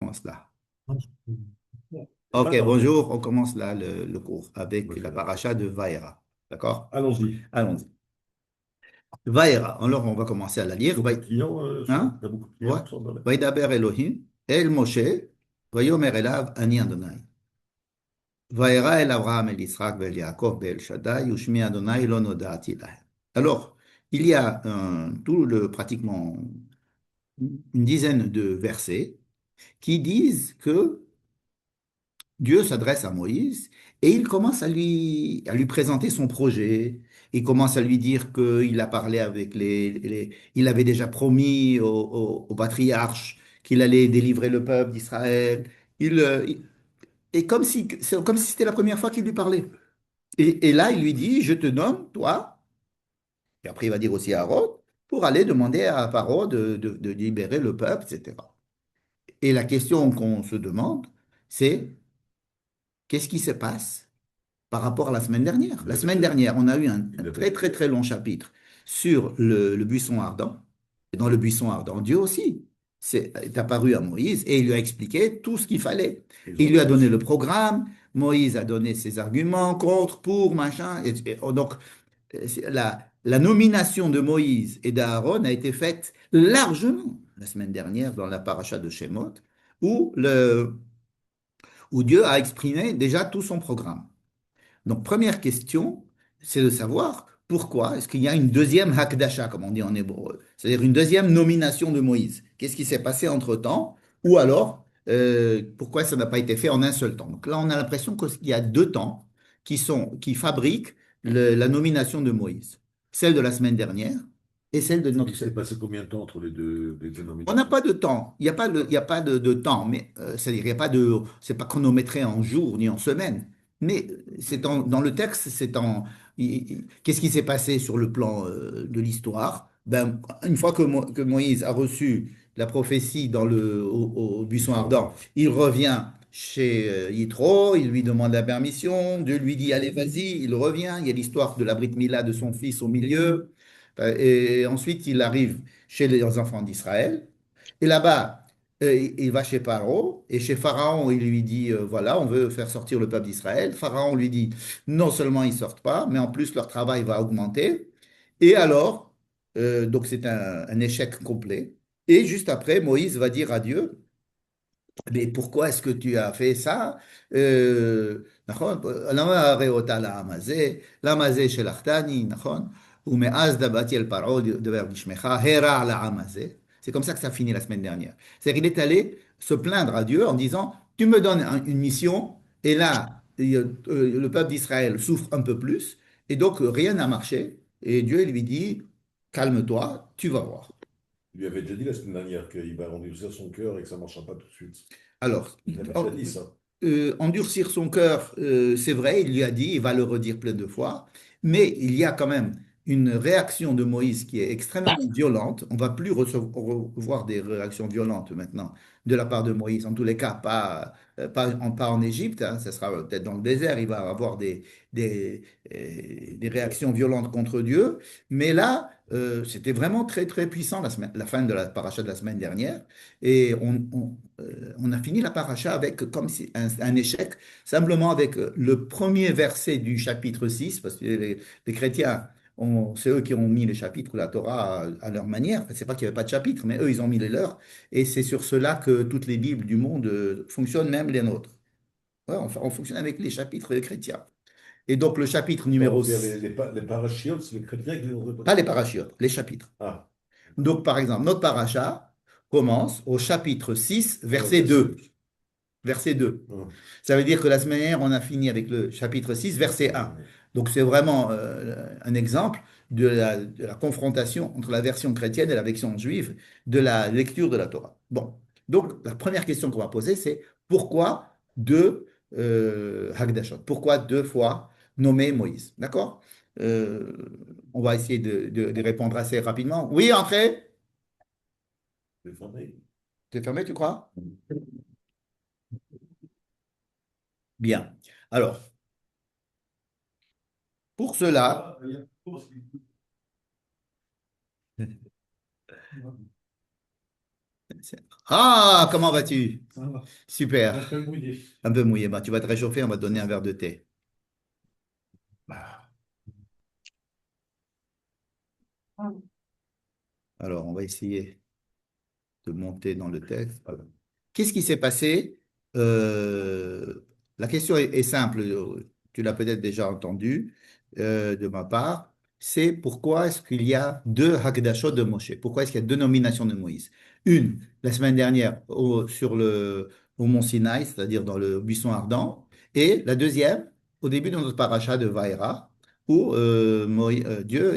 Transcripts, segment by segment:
commence là. Ok, Alors, bonjour, on commence là le cours avec la paracha de Vaïra. D'accord? allons-y. Allons-y. Vaïra, alors on va commencer à la lire. Beaucoup de clients, Hein? t'as beaucoup de Ouais. clients qui sont dans la... Vaïdaber Elohim, El Moshe, Vayomer Elav, Ani Adonai. Vaïra El Abraham, El Yitzhak, El Yaakov, El Shaddai, Ushmi Adonai, Lo Noda'ati Lahem. Alors, il y a pratiquement une dizaine de versets qui disent que Dieu s'adresse à Moïse et il commence à lui présenter son projet. Il commence à lui dire qu'il a parlé avec il avait déjà promis aux patriarches qu'il allait délivrer le peuple d'Israël. Et c'est comme si c'était la première fois qu'il lui parlait. Et là, il lui dit, je te nomme, toi, et après il va dire aussi à Aaron, pour aller demander à Pharaon de libérer le peuple, etc. Et la question qu'on se demande, c'est qu'est-ce qui se passe par rapport à la semaine dernière? La semaine dernière, on a eu un très très très long chapitre sur le buisson ardent. Et dans le buisson ardent, Dieu aussi est apparu à Moïse et il lui a expliqué tout ce qu'il fallait. Il lui a donné le programme, Moïse a donné ses arguments contre, pour, machin. Donc, la nomination de Moïse et d'Aaron a été faite largement la semaine dernière dans la paracha de Shemot, où, où Dieu a exprimé déjà tout son programme. Donc, première question, c'est de savoir pourquoi est-ce qu'il y a une deuxième Hakdasha, comme on dit en hébreu, c'est-à-dire une deuxième nomination de Moïse. Qu'est-ce qui s'est passé entre-temps? Ou alors, pourquoi ça n'a pas été fait en un seul temps? Donc là, on a l'impression qu'il y a deux temps qui fabriquent la nomination de Moïse. Celle de la semaine dernière et celle de Il notre s'est passé combien de temps entre les deux on n'a nominations? pas de temps, il y a pas de temps, mais c'est-à-dire il y a pas de, c'est pas chronométré en jours ni en semaines, mais dans le texte, qu'est-ce qui s'est passé sur le plan de l'histoire? Ben, une fois que Moïse a reçu la prophétie au buisson ardent, il revient chez Yitro, il lui demande la permission, Dieu lui dit allez vas-y, il revient, il y a l'histoire de la Brit Mila de son fils au milieu, et ensuite il arrive chez les enfants d'Israël. Et là-bas, il va chez Pharaon, et chez Pharaon, il lui dit, voilà, on veut faire sortir le peuple d'Israël. Pharaon lui dit, non seulement ils sortent pas, mais en plus leur travail va augmenter. Et alors, donc c'est un échec complet. Et juste après, Moïse va dire à Dieu, mais pourquoi est-ce que tu as fait ça? נכון? למה הרי אותה לעם הזה? למה זה שלחתני, נכון? ומאז באתי אל פרעה דבר בשמך, הרע לעם הזה. C'est comme ça que ça finit la semaine dernière. C'est-à-dire qu'il est allé se plaindre à Dieu en disant, tu me donnes une mission, et là, le peuple d'Israël souffre un peu plus, et donc rien n'a marché. Et Dieu lui dit, calme-toi, tu vas voir. Il lui avait déjà dit la semaine dernière qu'il va endurcir son cœur et que ça ne marchera pas tout de suite. Alors, Il avait déjà dit ça. endurcir son cœur, c'est vrai, il lui a dit, il va le redire plein de fois, mais il y a quand même une réaction de Moïse qui est extrêmement violente. On va plus revoir des réactions violentes maintenant de la part de Moïse, en tous les cas, pas en Égypte, hein, ça sera peut-être dans le désert, il va avoir des réactions violentes contre Dieu, mais là, c'était vraiment très très puissant la fin de la paracha de la semaine dernière, et on a fini la paracha avec comme si un échec, simplement avec le premier verset du chapitre 6 parce que les chrétiens, c'est eux qui ont mis les chapitres, la Torah à leur manière. Enfin, c'est pas qu'il n'y avait pas de chapitre, mais eux, ils ont mis les leurs. Et c'est sur cela que toutes les Bibles du monde fonctionnent, même les nôtres. Ouais, on fonctionne avec les chapitres chrétiens. Et donc, le chapitre Attends, numéro donc il y a 6, les parachiotes, c'est les chrétiens qui les ont pas répartis. les parachiotes, les chapitres. Ah, d'accord. Donc, par exemple, notre paracha commence au chapitre 6, Alors, verset verset 2. 2. Verset 2. Hum, Ça veut dire que la semaine dernière, on a fini avec le chapitre 6, verset hum, 1. hum. Donc c'est vraiment un exemple de la confrontation entre la version chrétienne et la version juive de la lecture de la Torah. Bon, donc la première question qu'on va poser, c'est pourquoi deux Hagdashot? Pourquoi deux fois nommer Moïse? D'accord? Euh, on va essayer de répondre assez rapidement. Oui, entrez. Les familles. C'est fermé, tu crois? Bien. Alors, pour cela, Ah, il y a une pause Ah, comment vas-tu? Ça va. Un Super. peu mouillé. Un peu mouillé. Bah, tu vas te réchauffer, on va te donner un verre de thé. Bah, Alors, on va essayer de monter dans le texte. Voilà. Qu'est-ce qui s'est passé? Euh, la question est simple, tu l'as peut-être déjà entendu de ma part. C'est pourquoi est-ce qu'il y a deux Hakdashot de Moshe? Pourquoi est-ce qu'il y a deux nominations de Moïse? Une, la semaine dernière, au mont Sinaï, c'est-à-dire dans le buisson ardent, et la deuxième, au début de notre paracha de Vaïra, où Dieu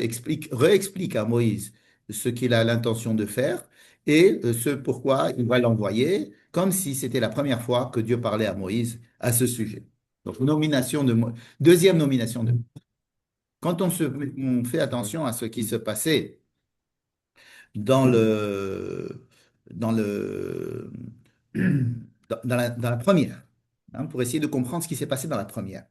réexplique à Moïse ce qu'il a l'intention de faire et ce pourquoi il va l'envoyer, comme si c'était la première fois que Dieu parlait à Moïse à ce sujet. Donc, deuxième nomination de. Quand on fait attention à ce qui se passait dans le, dans le, dans la première, hein, pour essayer de comprendre ce qui s'est passé dans la première.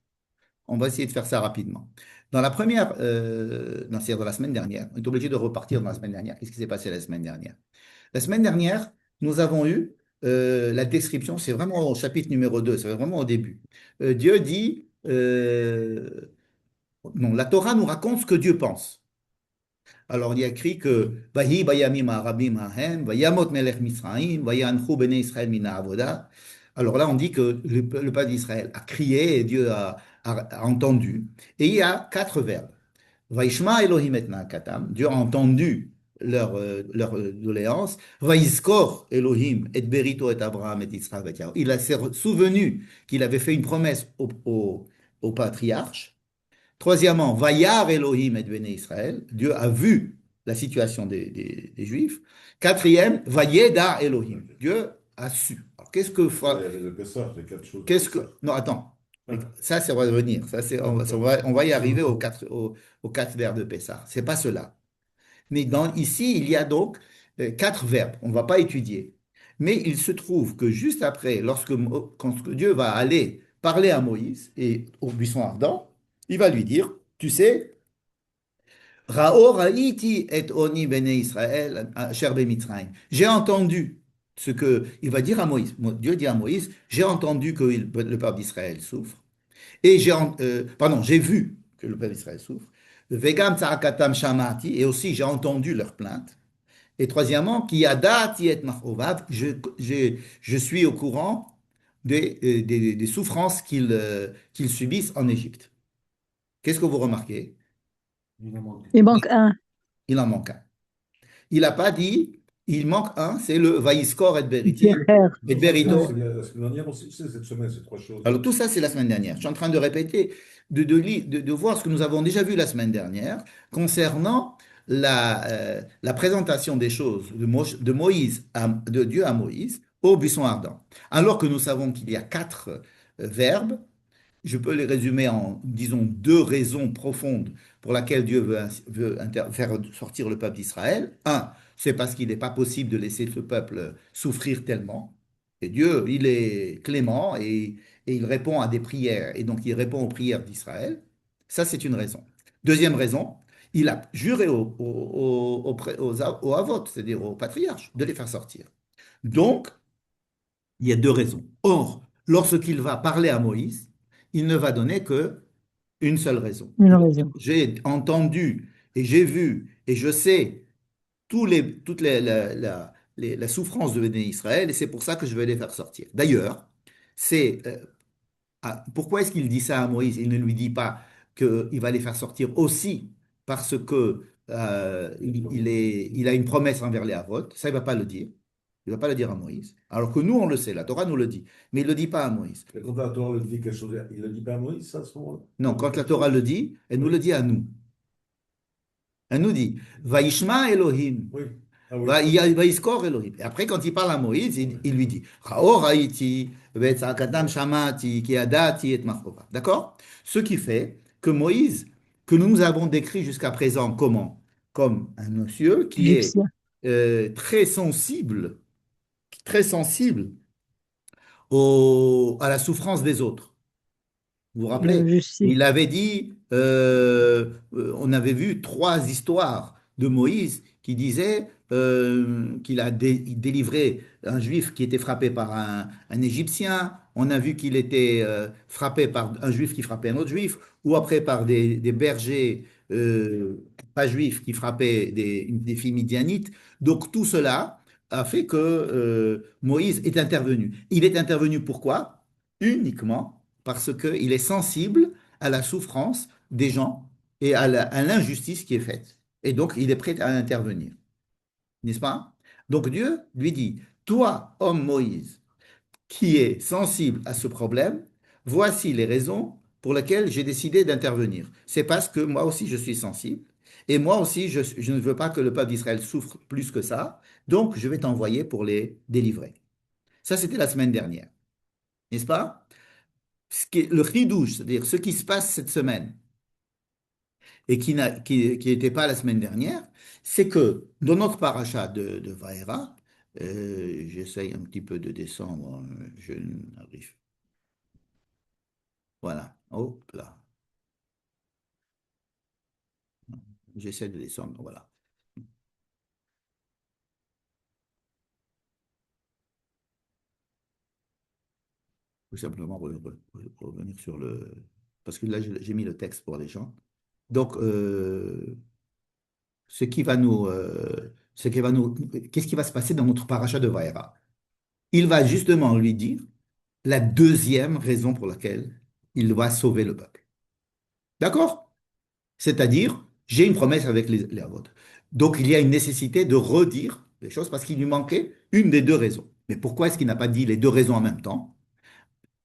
On va essayer de faire ça rapidement. Dans la première, non, c'est-à-dire dans la semaine dernière, on est obligé de repartir dans la semaine dernière. Qu'est-ce qui s'est passé la semaine dernière? La semaine dernière, nous avons eu la description, c'est vraiment au chapitre numéro 2, c'est vraiment au début. Dieu dit, non, la Torah nous raconte ce que Dieu pense. Alors il y a écrit que Vahi bayamim ha'arabim hahem, vayamot melech Misraïm, vayanchu bnei Israël mina avoda. Alors là, on dit que le peuple d'Israël a crié et Dieu a entendu. Et il y a quatre verbes. Vaishma Elohim et Nakatam, Dieu a entendu leur doléance. Vaïskor Elohim et Berito et Abraham et Israël et Yaakov. Il s'est souvenu qu'il avait fait une promesse au patriarche. Troisièmement, Vayar Elohim et Béné Israël, Dieu a vu la situation des Juifs. Quatrième, Vayeda Elohim, Dieu a su. Alors, ça, il y avait le Pessah, les quatre choses de qu'est-ce que, Pessah. non, attends, Ah, ça, va revenir. Ça, ah, d'accord. on va y arriver aux quatre verbes de Pessah. C'est pas cela. Mais ici, il y a donc quatre verbes. On ne va pas étudier. Mais il se trouve que juste après, quand Dieu va aller parler à Moïse et au buisson ardent, il va lui dire, tu sais, Ra'or ha'iti et oni bene Israël, asher b'Mitzrayim. J'ai entendu ce que il va dire à Moïse. Dieu dit à Moïse, j'ai entendu que le peuple d'Israël souffre. Et j'ai vu que le peuple d'Israël souffre. Vegam tza'akatam shamati, et aussi j'ai entendu leurs plaintes. Et troisièmement, ki yadati et machovav, je suis au courant des souffrances qu'ils subissent en Égypte. Qu'est-ce que vous remarquez? Il en manque. Il manque un. Il en manque un. Il n'a pas dit, il manque un, c'est le Vaïskor et Beriti. Pierre. Et Non, ça, Berito. c'est la semaine dernière aussi, c'est cette semaine, ces trois choses. Alors tout ça, c'est la semaine dernière. Je suis en train de répéter, de voir ce que nous avons déjà vu la semaine dernière concernant la présentation des choses de Moïse, de Dieu à Moïse au buisson ardent. Alors que nous savons qu'il y a quatre verbes, je peux les résumer en, disons, deux raisons profondes pour lesquelles Dieu veut faire sortir le peuple d'Israël. Un, c'est parce qu'il n'est pas possible de laisser ce peuple souffrir tellement. Et Dieu, il est clément et il répond à des prières. Et donc, il répond aux prières d'Israël. Ça, c'est une raison. Deuxième raison, il a juré aux Avot, c'est-à-dire aux patriarches, de les faire sortir. Donc, il y a deux raisons. Or, lorsqu'il va parler à Moïse, il ne va donner que une seule raison. Une raison. J'ai entendu et j'ai vu et je sais toutes la souffrance de Béné Israël et c'est pour ça que je vais les faire sortir. D'ailleurs, c'est pourquoi est-ce qu'il dit ça à Moïse? Il ne lui dit pas qu'il va les faire sortir aussi parce que il a une promesse envers les Havot. Ça, il ne va pas le dire. Il ne va pas le dire à Moïse. Alors que nous, on le sait, la Torah nous le dit. Mais il ne le dit pas à Moïse. Et quand la Torah le dit quelque chose, il ne le dit pas à Moïse, ça, à ce moment-là? Non, quand la Torah le dit, elle nous Oui, le dit à nous. Elle nous dit, Vaishma Elohim, oui. Ah oui. Vaïskor Elohim. Et après, quand il parle à Moïse, il lui dit, Chaor Haïti, Vetzakatam Shamati, Kiadati et Machova. D'accord? Ce qui fait que Moïse, que nous avons décrit jusqu'à présent comment? Comme un monsieur qui est Égyptien. très sensible à la souffrance des autres. Vous vous rappelez? Je sais. Il avait dit, on avait vu trois histoires de Moïse qui disait qu'il a délivré un juif qui était frappé par un Égyptien. On a vu qu'il était frappé par un juif qui frappait un autre juif, ou après par des bergers pas juifs qui frappaient des filles midianites. Donc tout cela a fait que Moïse est intervenu. Il est intervenu pourquoi? Uniquement parce qu'il est sensible à la souffrance des gens et à l'injustice qui est faite. Et donc, il est prêt à intervenir, n'est-ce pas? Donc, Dieu lui dit, toi, homme Moïse, qui est sensible à ce problème, voici les raisons pour lesquelles j'ai décidé d'intervenir. C'est parce que moi aussi, je suis sensible. Et moi aussi, je ne veux pas que le peuple d'Israël souffre plus que ça. Donc, je vais t'envoyer pour les délivrer. Ça, c'était la semaine dernière, n'est-ce pas? Le chidouche, c'est-à-dire ce qui se passe cette semaine, et qui n'était pas la semaine dernière, c'est que dans notre paracha de Vaera, j'essaye un petit peu de descendre, je n'arrive. Voilà, hop là, j'essaie de descendre, voilà. Tout simplement revenir sur le... Parce que là, j'ai mis le texte pour les gens. Donc, qu'est-ce qui va se passer dans notre paracha de Vaera? Il va justement lui dire la deuxième raison pour laquelle il va sauver le peuple. D'accord? C'est-à-dire, j'ai une promesse avec les vôtres. Donc, il y a une nécessité de redire les choses parce qu'il lui manquait une des deux raisons. Mais pourquoi est-ce qu'il n'a pas dit les deux raisons en même temps?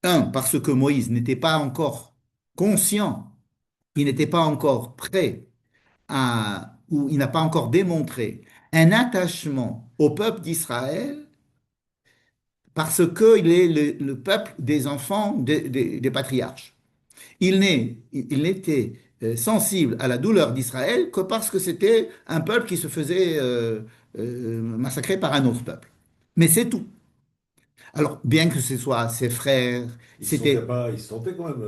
Un, parce que Moïse n'était pas encore conscient, il n'était pas encore prêt ou il n'a pas encore démontré un attachement au peuple d'Israël parce qu'il est le peuple des enfants des patriarches. Il n'était sensible à la douleur d'Israël que parce que c'était un peuple qui se faisait massacrer par un autre peuple. Mais c'est tout. Alors, bien que ce soit ses frères, Il se sentait c'était, pas, il se sentait quand même.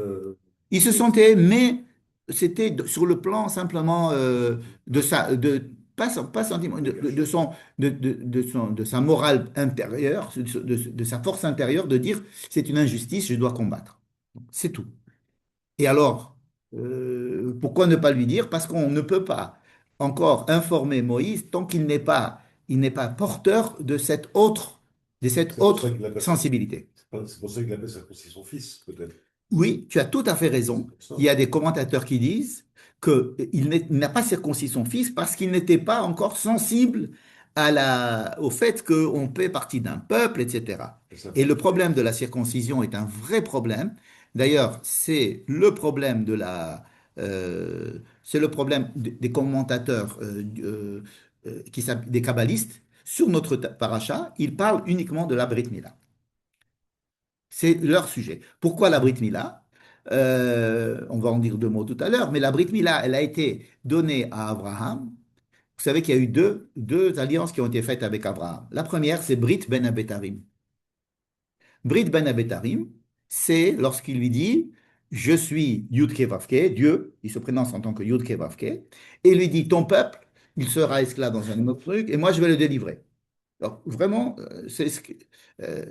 il se sentait, mais c'était sur le plan simplement de sa, de, pas sentiment, de sa morale intérieure, de sa force intérieure, de dire c'est une injustice, je dois combattre. C'est tout. Et alors, pourquoi ne pas lui dire? Parce qu'on ne peut pas encore informer Moïse tant il n'est pas porteur de cette C'est pour ça autre qu'il appelle ça. sensibilité. C'est pour ça qu'il appelle ça aussi son fils, peut-être. Oui, tu as tout à fait C'est raison. pour ça. Il y a des commentateurs qui disent qu'il n'a pas circoncis son fils parce qu'il n'était pas encore sensible au fait qu'on fait partie d'un peuple, etc. C'est ça. Et le problème de la circoncision est un vrai problème. D'ailleurs, c'est le problème des commentateurs, des kabbalistes sur notre paracha. Ils parlent uniquement de la Brit Mila. C'est leur sujet. Pourquoi la Brit Mila? On va en dire deux mots tout à l'heure, mais la Brit Mila, elle a été donnée à Abraham. Vous savez qu'il y a eu deux alliances qui ont été faites avec Abraham. La première, c'est Brit Ben Abetarim. Brit Ben Abetarim, c'est lorsqu'il lui dit, je suis Yudke Vavke, Dieu, il se prononce en tant que Yudke Vavke, et il lui dit, ton peuple, il sera esclave dans un autre truc, et moi je vais le délivrer. Alors, vraiment, c'est ce que... euh,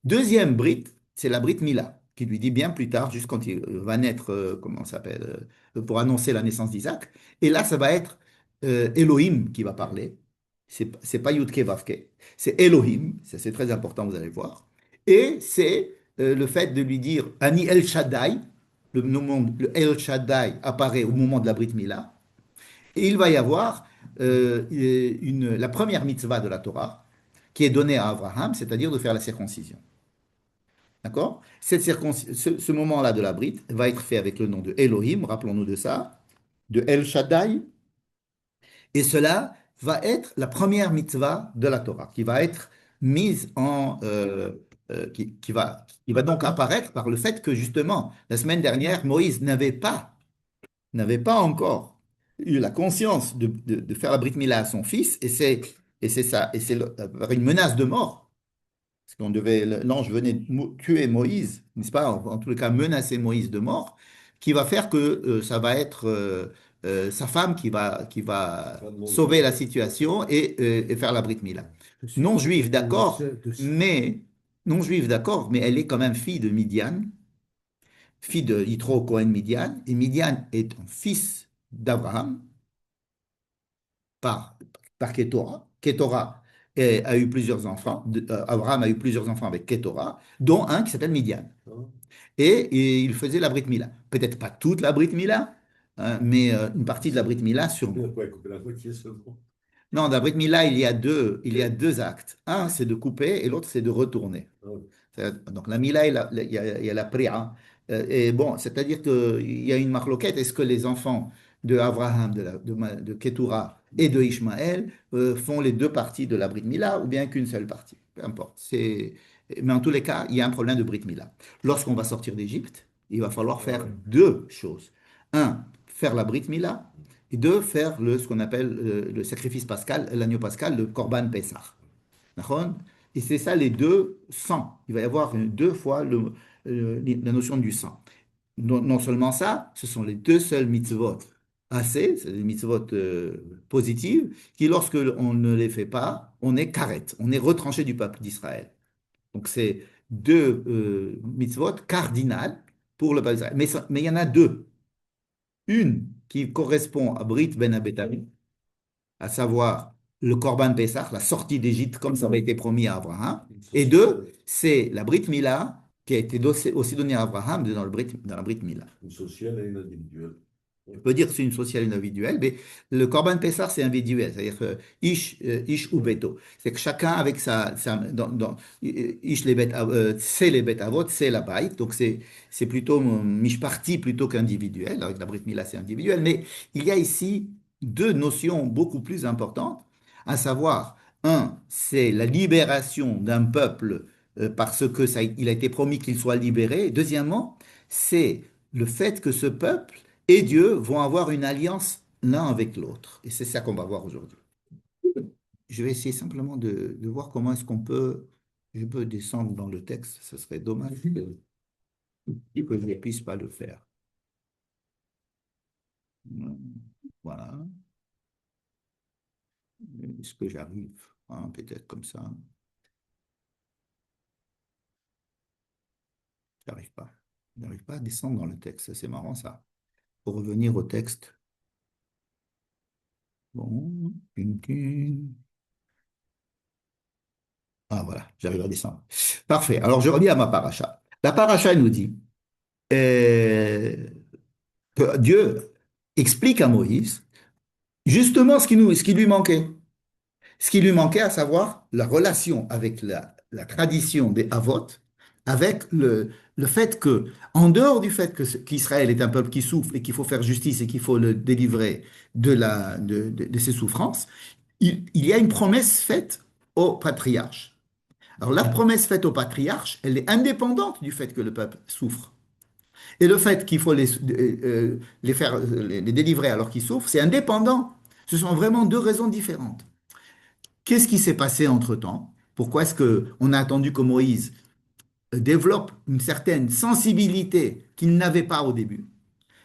deuxième brite, c'est la brite Mila, qui lui dit bien plus tard, juste quand il va naître, comment ça s'appelle, pour annoncer la naissance d'Isaac. Et là, ça va être Elohim qui va parler. C'est pas Yudke Vavke, c'est Elohim. Ça, c'est très important, vous allez voir. Et c'est le fait de lui dire Ani El Shaddai, le El Shaddai apparaît au moment de la brite Mila. Et il va y avoir la première mitzvah de la Torah qui est donnée à Abraham, c'est-à-dire de faire la circoncision. D'accord? Ce moment-là de la brite va être fait avec le nom de Elohim, rappelons-nous de ça, de El Shaddai, et cela va être la première mitzvah de la Torah, qui va être mise qui va donc apparaître par le fait que justement, la semaine dernière, Moïse n'avait pas encore eu la conscience de faire la Brit Mila à son fils, et c'est ça, et c'est une menace de mort, parce qu'on devait, l'ange venait tuer Moïse, n'est-ce pas? En tout cas, menacer Moïse de mort, qui va faire que ça va être sa femme qui va Pas de nom sauver la juif. situation et faire la Brit Mila. Je suis Non pas juive, certain d'accord, de ça. mais non juive, d'accord, mais elle est quand même fille de Midian, fille de Yitro Cohen Midian, et Midian est un fils d'Abraham par, par Ketora. Ketora a eu plusieurs enfants, Abraham a eu plusieurs enfants avec Ketora, dont un qui s'appelle Midian. Hein. Et il faisait la Brit Mila. Peut-être pas toute la Brit Mila, hein, mais une partie de la Brit Mila Il a sûrement. quoi, couper la moitié seulement. Non, dans la Brit Mila, il y a Ok. deux actes. Un, c'est de couper et l'autre, c'est de retourner. Ah, Donc la Mila, il y a la Pri'a. Et bon, c'est-à-dire qu'il y a une marloquette. Est-ce que les enfants de Abraham, de Ketura et de Ishmaël font les deux parties de la Brit Mila ou bien qu'une seule partie? Peu importe. Mais en tous les cas, il y a un problème de Brit Mila. Lorsqu'on va sortir d'Égypte, il va falloir ah faire ouais. deux choses. Un, faire la Brit Mila. Et deux, faire ce qu'on appelle le sacrifice pascal, l'agneau pascal, le Korban Pessah. D'accord. Et c'est ça les deux sangs. Il va y avoir deux fois la notion du sang. Non seulement ça, ce sont les deux seuls mitzvot assez, c'est des mitzvot positives, qui lorsque on ne les fait pas, on est karet, on est retranché du peuple d'Israël. Donc c'est deux mitzvot cardinales pour le peuple d'Israël. Mais il y en a deux. Une qui correspond à Brit Ben Abetami, à savoir le Corban Pessah, la sortie d'Égypte, comme ça avait été promis à Abraham. Une Et sociale, deux, c'est la Brit Mila qui a été aussi donnée à Abraham dans la Brit Mila. une sociale et une individuelle. On Ouais. peut dire que c'est une sociale et une individuelle, mais le Corban Pessah, c'est individuel, c'est-à-dire Ish ou Ouais. Beto. C'est que chacun avec Ish les bêtes, c'est les bêtes avot, c'est la baït, donc c'est plutôt Mishparti plutôt qu'individuel. Avec la Brit Mila, c'est individuel, mais il y a ici deux notions beaucoup plus importantes, à savoir, un, c'est la libération d'un peuple parce que il a été promis qu'il soit libéré. Deuxièmement, c'est le fait que ce peuple et Dieu vont avoir une alliance l'un avec l'autre. Et c'est ça qu'on va voir aujourd'hui. Je vais essayer simplement de voir comment est-ce qu'on peut, je peux descendre dans le texte. Ce serait dommage que je ne puisse pas le faire. Voilà. Est-ce que j'arrive? Hein, peut-être comme ça. J'arrive pas. Je n'arrive pas à descendre dans le texte. C'est marrant ça. Pour revenir au texte. Bon. Ah voilà, j'arrive à descendre. Parfait. Alors je reviens à ma paracha. La paracha elle nous dit euh, que Dieu explique à Moïse justement ce qui lui manquait. Ce qui lui manquait, à savoir la relation avec la tradition des Havot, avec le fait que, en dehors du fait qu'Israël est un peuple qui souffre et qu'il faut faire justice et qu'il faut le délivrer de ses souffrances, il y a une promesse faite au patriarche. Alors la promesse faite au patriarche, elle est indépendante du fait que le peuple souffre. Et le fait qu'il faut les faire, les délivrer alors qu'ils souffrent, c'est indépendant. Ce sont vraiment deux raisons différentes. Qu'est-ce qui s'est passé entre-temps? Pourquoi est-ce qu'on a attendu que Moïse développe une certaine sensibilité qu'il n'avait pas au début?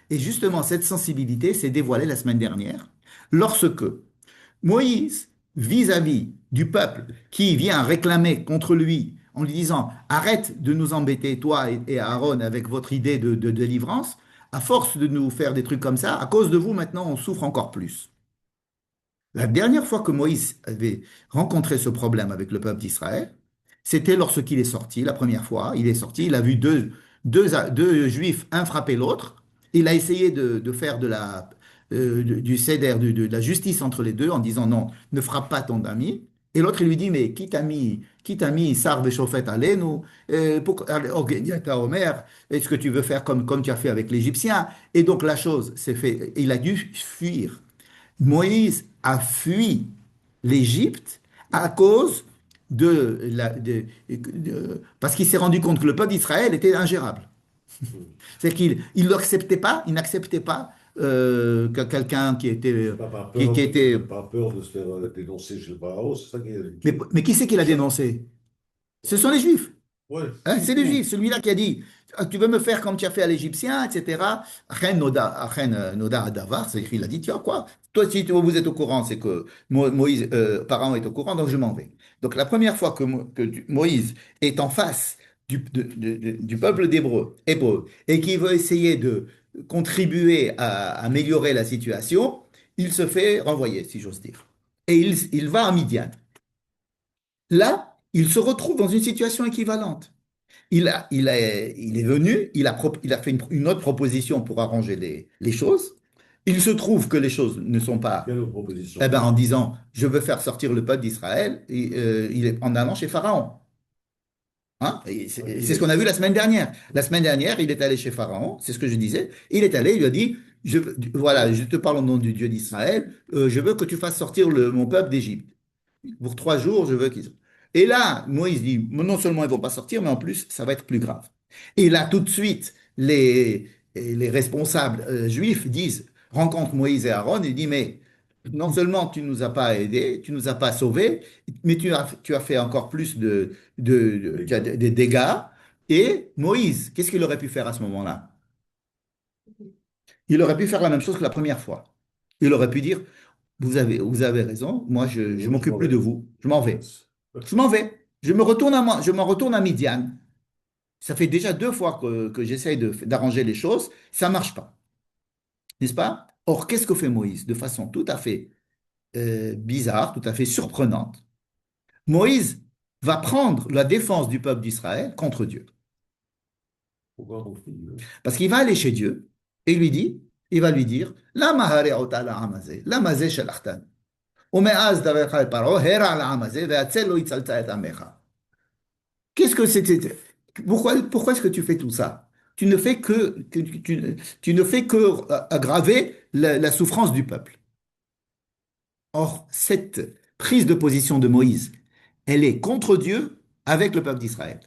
Et justement, cette sensibilité s'est dévoilée la semaine dernière, lorsque Moïse, vis-à-vis du peuple qui vient réclamer contre lui en lui disant arrête de nous embêter, toi et Aaron, avec votre idée de délivrance, à force de nous faire des trucs comme ça, à cause de vous, maintenant, on souffre encore plus. La dernière fois que Moïse avait rencontré ce problème avec le peuple d'Israël, c'était lorsqu'il est sorti, la première fois, il est sorti, il a vu deux juifs, un frapper l'autre, il a essayé de faire du céder, de la justice entre les deux en disant non, ne frappe pas ton ami. Et l'autre, il lui dit, mais qui t'a mis Sar Beshofet Aleinu, Ogeniata Omer, est-ce que tu veux faire comme tu as fait avec l'Égyptien? Et donc la chose s'est fait, il a dû fuir. Moïse a fui l'Égypte à cause parce qu'il s'est rendu compte que le peuple d'Israël était ingérable. Hmm. C'est qu'il n'acceptait pas, il n'acceptait pas que quelqu'un C'est pas qui était. par peur de se faire dénoncer chez le pharaon, c'est ça qui Mais qui c'est qui l'a ça. dénoncé? Ce Ouais, sont les Juifs. ouais, Hein, c'est c'est les tout. Juifs, celui-là qui a dit Ah, tu veux me faire comme tu as fait à l'Égyptien, etc. Achen noda adavar, c'est-à-dire il a dit, tiens quoi, toi si vous êtes au courant, c'est que Moïse, Pharaon est au courant, donc je m'en vais. Donc la première fois que Moïse est en face du peuple hébreu, et qui veut essayer de contribuer à améliorer la situation, il se fait renvoyer, si j'ose dire. Et il va à Midian. Là, il se retrouve dans une situation équivalente. Il est venu, il a fait une autre proposition pour arranger les choses. Il se trouve que les choses ne sont pas, Quelle autre eh proposition? ben, en disant, je veux faire sortir le peuple d'Israël, il est en allant chez Pharaon. Hein? Et Ah, c'est ce qu'on a vu la semaine dernière. La semaine dernière, il est allé chez Pharaon, c'est ce que je disais. Il est allé, il lui a dit, voilà, je te parle au nom du Dieu d'Israël, je veux que tu fasses sortir mon peuple d'Égypte. Pour 3 jours, je veux qu'ils... Et là, Moïse dit, non seulement ils ne vont pas sortir, mais en plus, ça va être plus grave. Et là, tout de suite, les responsables juifs disent, rencontrent Moïse et Aaron, et disent, mais non seulement tu ne nous as pas aidés, tu ne nous as pas sauvés, mais tu as fait encore plus Les tu as gars. des dégâts. Et Moïse, qu'est-ce qu'il aurait pu faire à ce moment-là? Il aurait pu faire la même chose que la première fois. Il aurait pu dire, vous avez raison, moi je Je m'occupe m'en plus de vais. vous, je m'en vais. Yes. Je m'en vais. Je me retourne à Midian. Ça fait déjà 2 fois que j'essaye d'arranger les choses. Ça ne marche pas. N'est-ce pas? Or, qu'est-ce que fait Moïse? De façon tout à fait bizarre, tout à fait surprenante. Moïse va prendre la défense du peuple d'Israël contre Dieu. Pourquoi on fait Parce qu'il va aller chez Dieu et il va lui dire, La mahare la amazé, la mazé shalachtan. ומאז דברך אל פרעה, הרע לעם הזה, והצל לא הצלת את עמך. Qu'est-ce que c'était? Pourquoi est-ce que tu fais tout ça? Tu ne fais tu ne fais que aggraver la souffrance du peuple. Or, cette prise de position de Moïse, elle est contre Dieu avec le peuple d'Israël.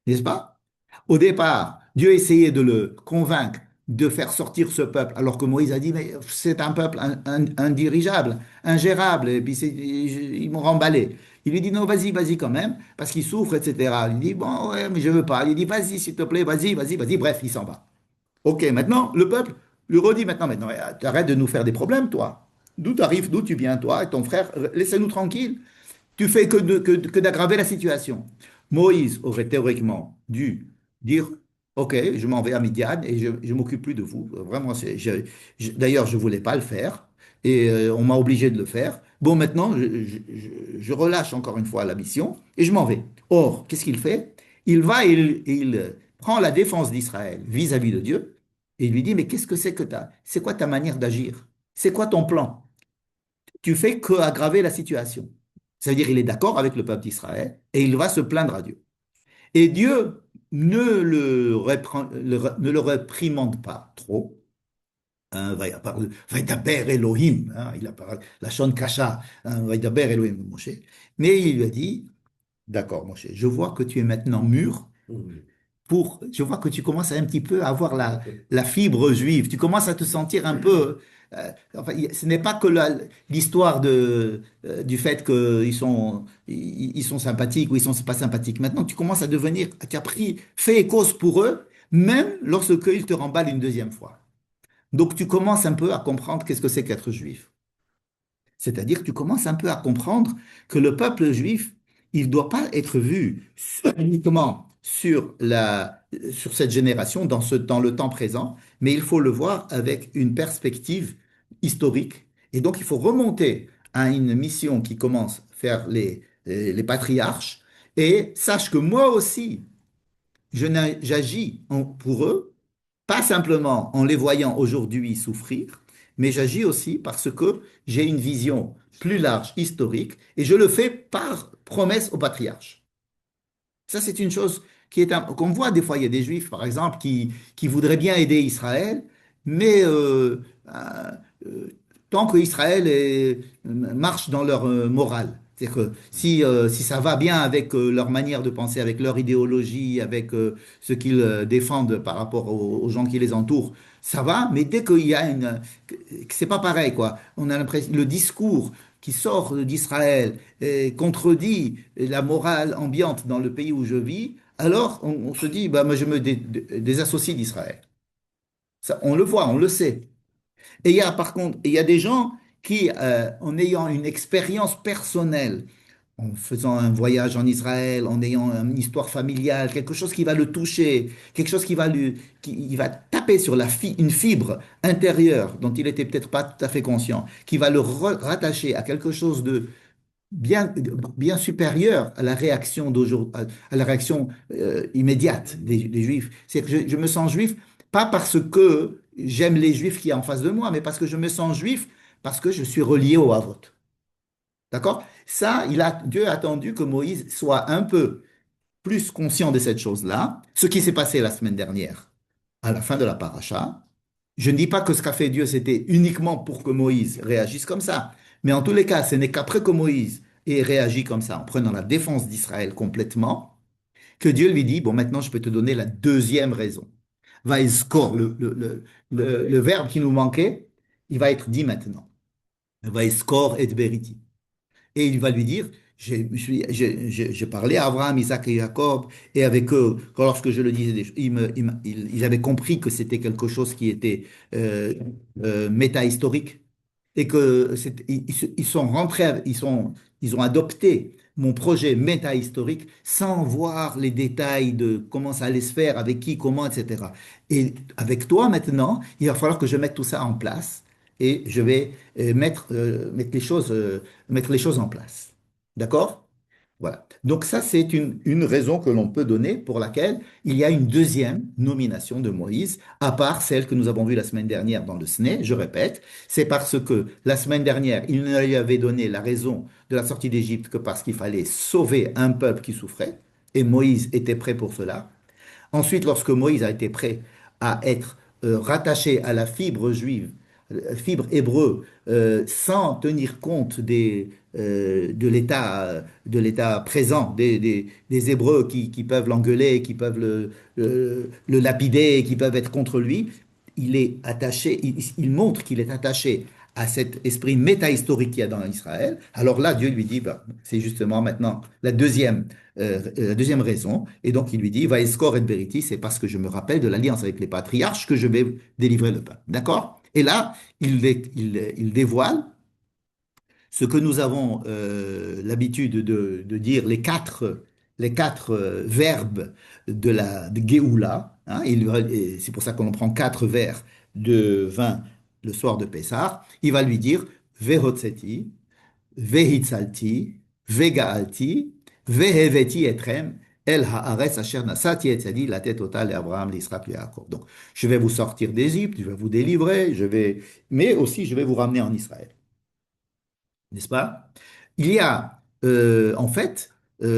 N'est-ce pas? Au départ, Dieu essayait de le convaincre de faire sortir ce peuple, alors que Moïse a dit, mais c'est un peuple indirigeable, ingérable, et puis ils m'ont remballé. Il lui dit, non, vas-y, vas-y quand même, parce qu'il souffre, etc. Il dit, bon, ouais, mais je veux pas. Il dit, vas-y, s'il te plaît, vas-y, vas-y, vas-y. Bref, il s'en va. Ok, maintenant, le peuple lui redit, maintenant, arrête de nous faire des problèmes, toi. D'où tu arrives, d'où tu viens, toi et ton frère, laissez-nous tranquilles. Tu fais que d'aggraver la situation. Moïse aurait théoriquement dû dire, OK, je m'en vais à Midian et je ne m'occupe plus de vous. Vraiment, d'ailleurs, je ne voulais pas le faire et on m'a obligé de le faire. Bon, maintenant, je relâche encore une fois la mission et je m'en vais. Or, qu'est-ce qu'il fait? Il va et il prend la défense d'Israël vis-à-vis de Dieu et il lui dit, mais qu'est-ce que c'est que c'est quoi ta manière d'agir? C'est quoi ton plan? Tu fais que aggraver la situation. Ça veut dire qu'il est d'accord avec le peuple d'Israël et il va se plaindre à Dieu. Et Dieu ne le réprimande pas trop. Hein, Vaidaber Elohim, hein, il a parlé, la Shon Kasha, hein, Vaidaber Elohim, Moshe. Mais il lui a dit, d'accord, Moshe, je vois que tu es maintenant mûr je vois que tu commences un petit peu à avoir la fibre juive, tu commences à te sentir un peu, enfin, ce n'est pas que l'histoire du fait ils sont sympathiques ou ils sont pas sympathiques. Maintenant, tu commences à devenir, tu as pris fait et cause pour eux, même lorsqu'ils te remballent une deuxième fois. Donc, tu commences un peu à comprendre qu'est-ce que c'est qu'être juif. C'est-à-dire que tu commences un peu à comprendre que le peuple juif, il ne doit pas être vu uniquement sur cette génération, dans le temps présent, mais il faut le voir avec une perspective historique. Et donc, il faut remonter à une mission qui commence à faire les patriarches et sache que moi aussi, j'agis pour eux, pas simplement en les voyant aujourd'hui souffrir, mais j'agis aussi parce que j'ai une vision plus large, historique, et je le fais par promesse au patriarche. Ça, c'est une chose qu'on voit des fois. Il y a des juifs, par exemple, qui voudraient bien aider Israël, mais euh, tant que Israël marche dans leur morale. C'est-à-dire que si ça va bien avec leur manière de penser, avec leur idéologie, avec ce qu'ils défendent par rapport aux gens qui les entourent, ça va, mais dès qu'il y a que c'est pas pareil, quoi. On a l'impression, le discours qui sort d'Israël et contredit la morale ambiante dans le pays où je vis, alors on se dit, bah, moi, je me désassocie d'Israël. Ça, on le voit, on le sait. Et il y a par contre, il y a des gens qui, en ayant une expérience personnelle, en faisant un voyage en Israël, en ayant une histoire familiale, quelque chose qui va le toucher, quelque chose qui va il va taper sur une fibre intérieure dont il n'était peut-être pas tout à fait conscient, qui va le rattacher à quelque chose de bien, bien supérieur à la réaction d'aujourd'hui, à la réaction immédiate des Juifs. C'est que je me sens juif pas parce que j'aime les Juifs qui sont en face de moi, mais parce que je me sens juif parce que je suis relié au Havot. D'accord? Ça, Dieu a attendu que Moïse soit un peu plus conscient de cette chose-là, ce qui s'est passé la semaine dernière, à la fin de la paracha. Je ne dis pas que ce qu'a fait Dieu, c'était uniquement pour que Moïse réagisse comme ça, mais en tous les cas, ce n'est qu'après que Moïse ait réagi comme ça, en prenant la défense d'Israël complètement, que Dieu lui dit, bon, maintenant, je peux te donner la deuxième raison. Vaïskor, le verbe qui nous manquait, il va être dit maintenant. Vaïskor et beriti. Et il va lui dire, j'ai parlé à Abraham, Isaac et Jacob, et avec eux, lorsque je le disais, ils avaient compris que c'était quelque chose qui était euh, métahistorique, et que ils sont rentrés, ils ont adopté mon projet métahistorique sans voir les détails de comment ça allait se faire, avec qui, comment, etc. Et avec toi maintenant, il va falloir que je mette tout ça en place et je vais mettre les choses en place. D'accord? Voilà. Donc ça, c'est une raison que l'on peut donner pour laquelle il y a une deuxième nomination de Moïse, à part celle que nous avons vue la semaine dernière dans le SNE, je répète, c'est parce que la semaine dernière, il ne lui avait donné la raison de la sortie d'Égypte que parce qu'il fallait sauver un peuple qui souffrait, et Moïse était prêt pour cela. Ensuite, lorsque Moïse a été prêt à être rattaché à la fibre juive, fibre hébreu, sans tenir compte de l'état présent des Hébreux qui peuvent l'engueuler, qui peuvent le lapider, qui peuvent être contre lui, il est attaché, il montre qu'il est attaché à cet esprit métahistorique qu'il y a dans Israël. Alors là, Dieu lui dit, bah, c'est justement maintenant la deuxième raison. Et donc, il lui dit, Vaeskor et Beriti, c'est parce que je me rappelle de l'alliance avec les patriarches que je vais délivrer le peuple. D'accord? Et là, il dévoile ce que nous avons l'habitude de dire, les quatre verbes de Géoula. Hein, et c'est pour ça qu'on prend quatre verres de vin le soir de Pessah. Il va lui dire, Vehotseti, Vehitzalti, Vegaalti, Veheveti etrem, El haaretz asher nasati et tzadi, la tête totale et Abraham, l'Israël, Yaakov. Donc, je vais vous sortir d'Égypte, je vais vous délivrer, mais aussi je vais vous ramener en Israël. N'est-ce pas? Il y a, en fait, il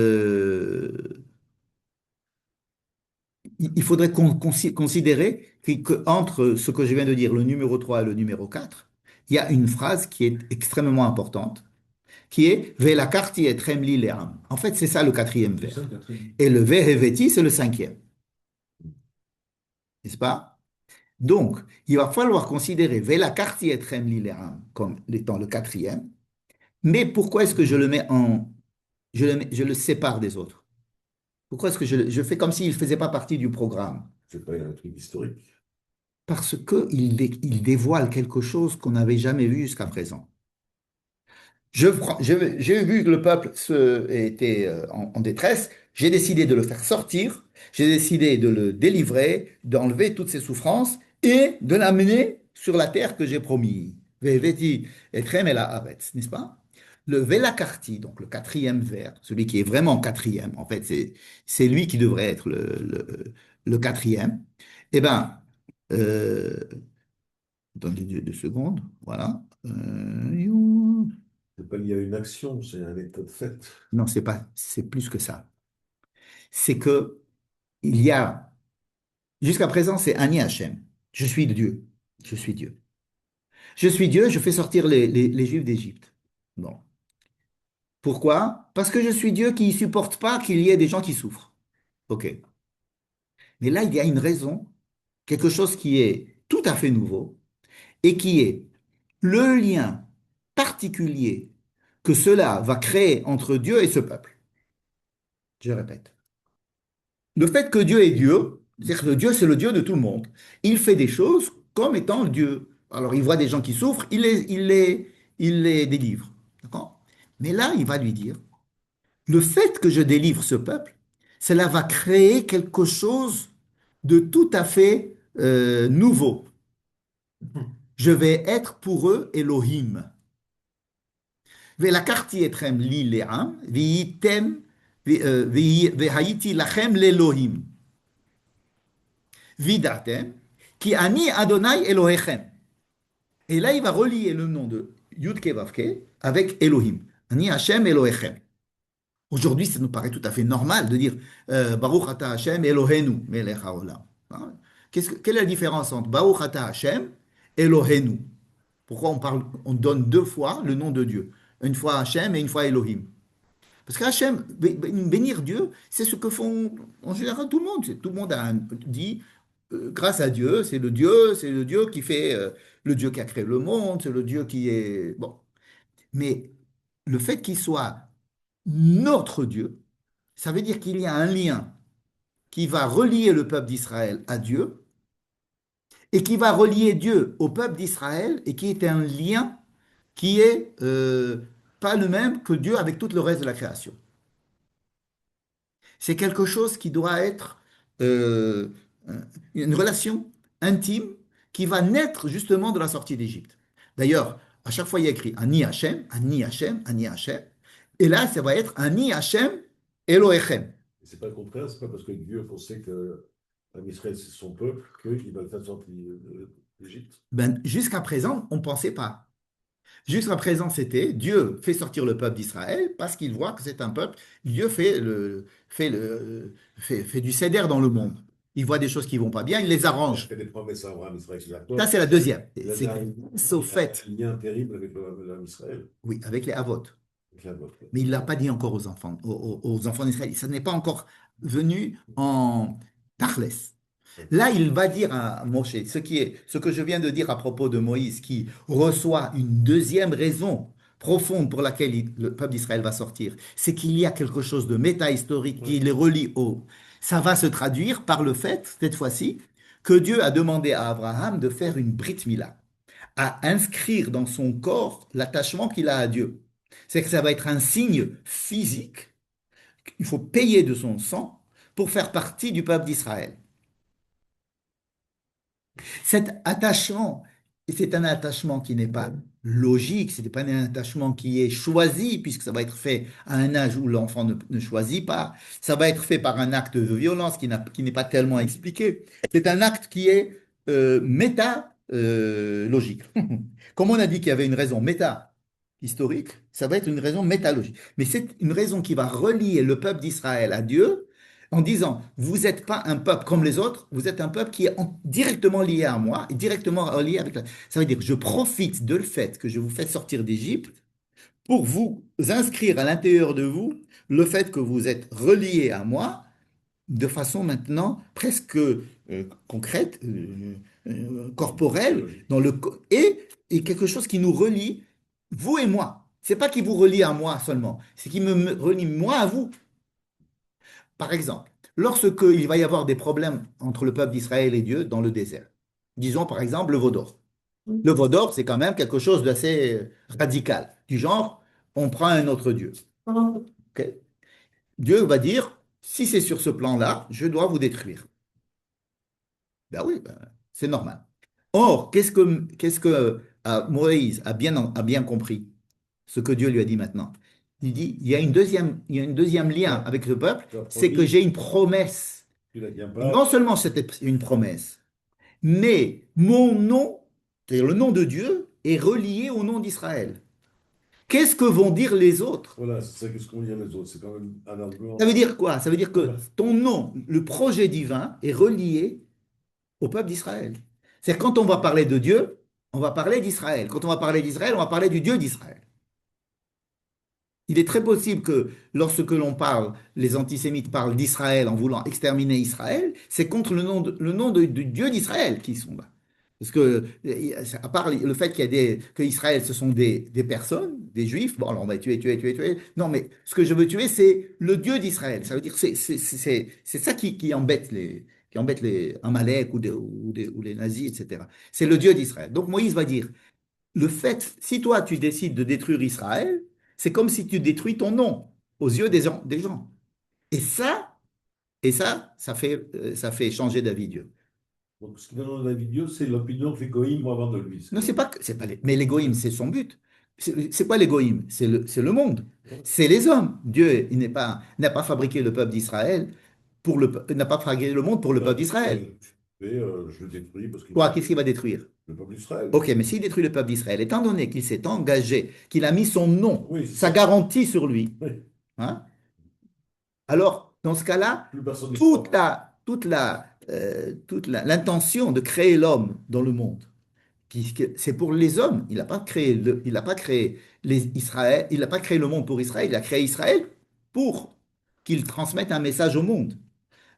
faudrait considérer qu'entre ce que je viens de dire, le numéro 3 et le numéro 4, il y a une phrase qui est extrêmement importante qui est Velakarti et Tremli Leam. En fait, c'est ça le quatrième C'est ça vers. le quatrième. Et le Veheveti, c'est le cinquième, n'est-ce pas? Donc, il va falloir considérer Velakarti et Tremli Leam comme étant le quatrième. Mais pourquoi est-ce que je le sépare des autres? Pourquoi est-ce que je fais comme s'il ne faisait pas partie du programme? C'est pas un truc historique. Parce qu'il dévoile quelque chose qu'on n'avait jamais vu jusqu'à présent. J'ai vu que le peuple était en détresse. J'ai décidé de le faire sortir. J'ai décidé de le délivrer, d'enlever toutes ses souffrances et de l'amener sur la terre que j'ai promis. Veveti etrem el haaretz, n'est-ce pas? Le Velakarti, donc le quatrième vers, celui qui est vraiment quatrième, en fait, c'est lui qui devrait être le quatrième. Eh bien, euh, attendez 2 secondes, voilà. C'est pas lié à une action, c'est un état de fait. Non, c'est plus que ça. C'est que il y a, jusqu'à présent, c'est Ani Hachem. Je suis Dieu. Je suis Dieu. Je suis Dieu, je fais sortir les Juifs d'Égypte. Bon. Pourquoi? Parce que je suis Dieu qui ne supporte pas qu'il y ait des gens qui souffrent. OK. Mais là, il y a une raison, quelque chose qui est tout à fait nouveau et qui est le lien particulier que cela va créer entre Dieu et ce peuple. Je répète. le fait que Dieu est Dieu, c'est-à-dire que Dieu, c'est le Dieu de tout le monde. Il fait des choses comme étant Dieu. Alors, il voit des gens qui souffrent, il les délivre. D'accord? Mais là, il va lui dire, le fait que je délivre ce peuple, cela va créer quelque chose de tout à fait nouveau. Je vais être pour eux Elohim. ולקחתי אתכם לי לעם, והייתם, והייתי לכם לאלוהים. וידעתם, כי אני אדוני אלוהיכם. Et là, il va relier le nom de Yudke Vavke avec Elohim. Ani Hashem Elohechem. Aujourd'hui, ça nous paraît tout à fait normal de dire Baruch Ata Hashem Elohenu Melech HaOlam. Hein? Quelle est la différence entre Baruch Ata Hashem et Elohenu? Pourquoi on donne deux fois le nom de Dieu? Une fois Hashem et une fois Elohim. Parce qu'Hachem, bénir Dieu, c'est ce que font en général tout le monde. Tout le monde dit, grâce à Dieu, c'est le Dieu qui fait, le Dieu qui a créé le monde, c'est le Dieu qui est... Bon. Mais le fait qu'il soit notre Dieu, ça veut dire qu'il y a un lien qui va relier le peuple d'Israël à Dieu et qui va relier Dieu au peuple d'Israël et qui est un lien qui est pas le même que Dieu avec tout le reste de la création. C'est quelque chose qui doit être euh, une relation intime qui va naître justement de la sortie d'Égypte. D'ailleurs, à chaque fois, il y a écrit Ani Hashem, Ani Hashem, Ani Hashem. Et là, ça va être Ani Hashem Elohechem. Et c'est pas le contraire, c'est pas parce que Dieu pensait que Israël c'est son peuple qu'il va le faire sortir d'Égypte. Ben, jusqu'à présent, on ne pensait pas. Jusqu'à présent, c'était Dieu fait sortir le peuple d'Israël parce qu'il voit que c'est un peuple. Dieu fait du cédère dans le monde. Il voit des choses qui vont pas bien, il les Il a arrange. fait des promesses à Abraham, Israël, Ça, Jacob. c'est la deuxième. Il a, C'est grâce au il a fait, un lien terrible avec Israël, oui, avec les Havot. avec la vôtre. Mais il ne l'a pas dit encore aux enfants, aux enfants d'Israël. Ça n'est pas encore venu en Tachles. Là, il va dire à Moshe, ce que je viens de dire à propos de Moïse, qui reçoit une deuxième raison profonde pour laquelle le peuple d'Israël va sortir, c'est qu'il y a quelque chose de méta-historique qui les relie au... Ça va se traduire par le fait, cette fois-ci, que Dieu a demandé à Abraham de faire une Brit Mila, à inscrire dans son corps l'attachement qu'il a à Dieu. C'est que ça va être un signe physique. Il faut payer de son sang pour faire partie du peuple d'Israël. Cet attachement, c'est un attachement qui n'est pas logique, ce n'est pas un attachement qui est choisi, puisque ça va être fait à un âge où l'enfant ne choisit pas. Ça va être fait par un acte de violence qui n'est pas tellement expliqué. C'est un acte qui est méta-logique. Comme on a dit qu'il y avait une raison méta-historique, ça va être une raison métalogique. Mais c'est une raison qui va relier le peuple d'Israël à Dieu en disant, vous n'êtes pas un peuple comme les autres, vous êtes un peuple qui est directement lié à moi, et directement lié avec la... Ça veut dire que je profite de le fait que je vous fais sortir d'Égypte pour vous inscrire à l'intérieur de vous le fait que vous êtes relié à moi de façon maintenant presque concrète, corporelle, et quelque chose qui nous relie, vous et moi. C'est pas qui vous relie à moi seulement, c'est qui me relie moi à vous. Par exemple, lorsque il va y avoir des problèmes entre le peuple d'Israël et Dieu dans le désert, disons par exemple le veau d'or. Le veau d'or, c'est quand même quelque chose d'assez radical, du genre, on prend un autre Dieu. Ok. Dieu va dire, si c'est sur ce plan-là, je dois vous détruire. Ben oui, ben, c'est normal. Or, qu'est-ce que Moïse a bien compris, ce que Dieu lui a dit maintenant? Il dit, il y a une deuxième lien avec le peuple, Tu as c'est que promis, j'ai une promesse. tu la tiens pas. Non seulement c'était une promesse, mais mon nom, c'est-à-dire le nom de Dieu, est relié au nom d'Israël. Qu'est-ce que vont dire les autres? Voilà, c'est ça que ce qu'on dit les autres. C'est quand même un Ça argument. veut dire quoi? Ça veut dire que Voilà. ton nom, le projet divin, est relié au peuple d'Israël. C'est quand on va parler de Dieu, on va parler d'Israël. Quand on va parler d'Israël, on va parler du Dieu d'Israël. Il est très possible que lorsque l'on parle, les antisémites parlent d'Israël en voulant exterminer Israël, c'est contre le nom du Dieu d'Israël qu'ils sont là. Parce que, à part le fait qu'il y a que Israël, ce sont des personnes, des Juifs, bon, alors on va tuer, tuer, tuer, tuer. Non, mais ce que je veux tuer, c'est le Dieu d'Israël. Ça veut dire, c'est ça qui embête les Amalek ou les nazis, etc. C'est le Dieu d'Israël. Donc Moïse va dire, le fait, si toi tu décides de détruire Israël, c'est comme si tu détruis ton nom aux yeux des gens. Et ça, ça fait changer d'avis Dieu. Donc, ce qui donne la vidéo, c'est l'opinion que les goïms vont avoir de lui. Non, c'est pas mais l'égoïme, c'est son but. C'est quoi l'égoïme? C'est le monde. C'est les hommes. Dieu, il n'a pas fabriqué le peuple d'Israël n'a pas fabriqué le monde pour le peuple d'Israël. Je le détruis parce qu'il Quoi? va Qu'est-ce qu'il va détruire? le peuple d'Israël. Ok, mais s'il détruit le peuple d'Israël, étant donné qu'il s'est engagé, qu'il a mis son nom, Oui, c'est sa ça. garantie sur lui, Oui. hein, alors, dans ce cas-là, Plus personne n'y croit. l'intention de créer l'homme dans le monde, puisque c'est pour les hommes. Il n'a pas créé Israël, il n'a pas créé le monde pour Israël, il a créé Israël pour qu'il transmette un message au monde.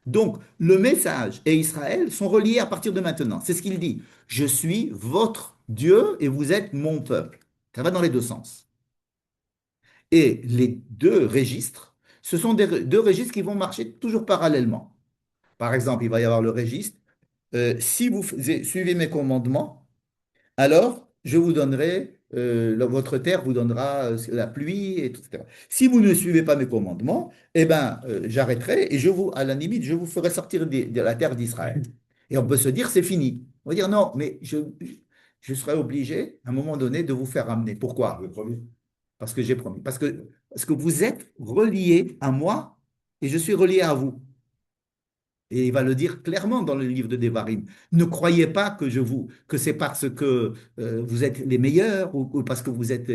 Donc, le message et Israël sont reliés à partir de maintenant. C'est ce qu'il dit. Je suis votre Dieu et vous êtes mon peuple. Ça va dans les deux sens. Et les deux registres, ce sont deux registres qui vont marcher toujours parallèlement. Par exemple, il va y avoir le registre. Si vous suivez mes commandements, alors je vous donnerai, votre terre vous donnera la pluie, et tout, etc. Si vous ne suivez pas mes commandements, eh ben, j'arrêterai et à la limite, je vous ferai sortir de la terre d'Israël. Et on peut se dire, c'est fini. On va dire, non, mais je serai obligé, à un moment donné, de vous faire ramener. Je Pourquoi? l'ai promis. Parce que j'ai promis. Parce que vous êtes reliés à moi et je suis relié à vous. Et il va le dire clairement dans le livre de Devarim. Ne croyez pas que c'est parce que vous êtes les meilleurs ou parce que vous êtes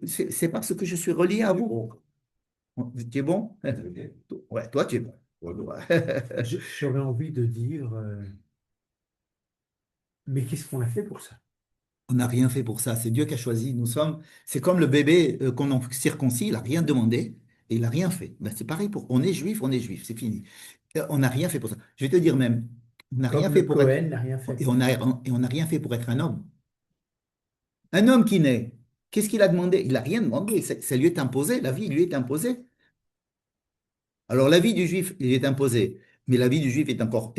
c'est parce que je suis relié à C'est vous. bon. Tu es bon? C'est bon. Ouais, toi tu es bon. Ouais, non. Ouais. J'aurais envie de dire, mais qu'est-ce qu'on a fait pour ça? On n'a rien fait pour ça. C'est Dieu qui a choisi. C'est comme le bébé qu'on en circoncis. Il n'a rien demandé et il n'a rien fait. Ben, c'est pareil on est juif, c'est fini. On n'a rien fait pour ça. Je vais te dire même, on n'a rien Comme le fait pour être, Cohen n'a rien fait et pour ça. on n'a rien fait pour être un homme. Un homme qui naît, qu'est-ce qu'il a demandé? Il n'a rien demandé. Ça lui est imposé. La vie lui est imposée. Alors la vie du juif, il est imposé. Mais la vie du juif est encore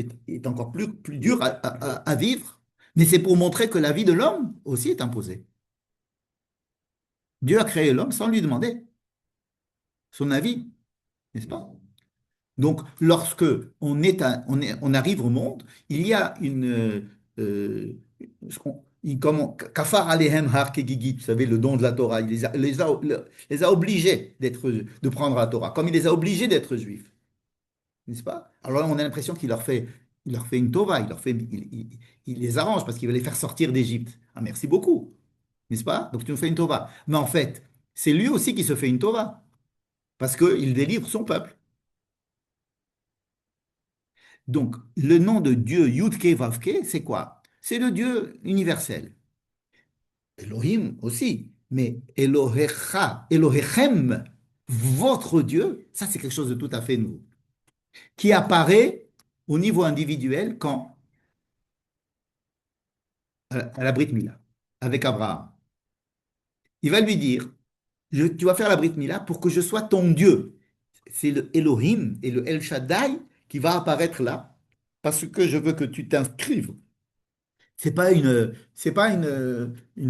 plus dure à vivre. Mais c'est pour montrer que la vie de l'homme aussi est imposée. Dieu a créé l'homme sans lui demander son avis, n'est-ce pas? Donc, lorsque on arrive au monde, il y a comment, kafar alehem har kegigi, vous savez, le don de la Torah, les a obligés de prendre la Torah, comme il les a obligés d'être juifs, n'est-ce pas? Alors là, on a l'impression il leur fait une Torah, il les arrange parce qu'il va les faire sortir d'Égypte. Ah, merci beaucoup, n'est-ce pas? Donc tu nous fais une Torah. Mais en fait, c'est lui aussi qui se fait une Torah, parce qu'il délivre son peuple. Donc, le nom de Dieu, Yudke Vavke, c'est quoi? C'est le Dieu universel. Elohim aussi, mais Elohecha, Elohechem, votre Dieu, ça c'est quelque chose de tout à fait nouveau, qui apparaît au niveau individuel quand, à la Brit Mila, avec Abraham. Il va lui dire, tu vas faire la Brit Mila pour que je sois ton Dieu. C'est le Elohim et le El Shaddai qui va apparaître là, parce que je veux que tu t'inscrives. C'est pas une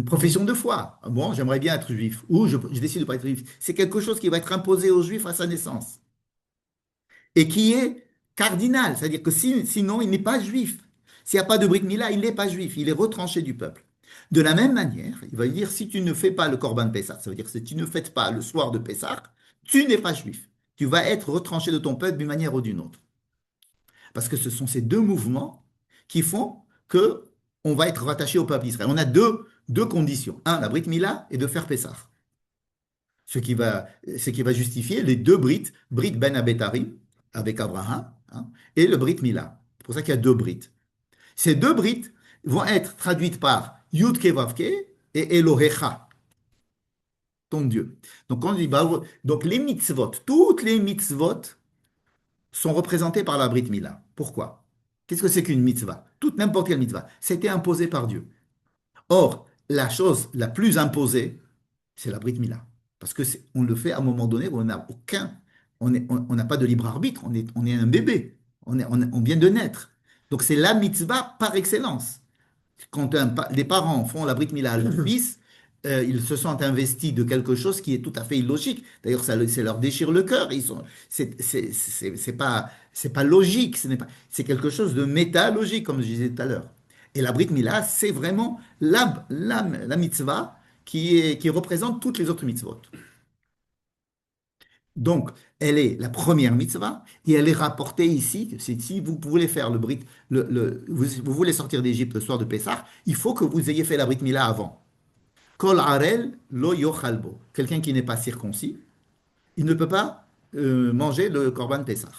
profession de foi. Bon, j'aimerais bien être juif, ou je décide de pas être juif. C'est quelque chose qui va être imposé aux juifs à sa naissance et qui est cardinal. C'est-à-dire que sinon, il n'est pas juif. S'il n'y a pas de Brit Mila, il n'est pas juif. Il est retranché du peuple. De la même manière, il va dire si tu ne fais pas le Corban Pessah, ça veut dire que si tu ne fêtes pas le soir de Pessah, tu n'es pas juif. Tu vas être retranché de ton peuple d'une manière ou d'une autre. Parce que ce sont ces deux mouvements qui font que on va être rattaché au peuple d'Israël. On a deux conditions. Un, la Brit Mila et de faire Pessah. Ce qui va justifier les deux Brit, Brit Ben Abetarim, avec Abraham, hein, et le Brit Mila. C'est pour ça qu'il y a deux Brits. Ces deux Brits vont être traduites par Yud Kevavke et Elohecha, ton Dieu. Donc, on dit, donc les mitzvot, toutes les mitzvot sont représentées par la Brit Mila. Pourquoi? Qu'est-ce que c'est qu'une mitzvah? Toute n'importe quelle mitzvah. C'était imposé par Dieu. Or, la chose la plus imposée, c'est la Brit Mila. Parce que on le fait à un moment donné où on n'a aucun, on n'a pas de libre arbitre, on est un bébé, on vient de naître. Donc c'est la mitzvah par excellence. Quand les parents font la Brit Mila à leur fils, ils se sont investis de quelque chose qui est tout à fait illogique. D'ailleurs, ça leur déchire le cœur. C'est pas logique. C'est quelque chose de métalogique, comme je disais tout à l'heure. Et la Brit Mila, c'est vraiment la mitzvah qui représente toutes les autres mitzvot. Donc, elle est la première mitzvah et elle est rapportée ici. Si vous voulez faire le brit, vous voulez sortir d'Égypte le soir de Pessah, il faut que vous ayez fait la brit mila avant. Kol arel lo yochalbo. Quelqu'un qui n'est pas circoncis, il ne peut pas manger le korban Pessah.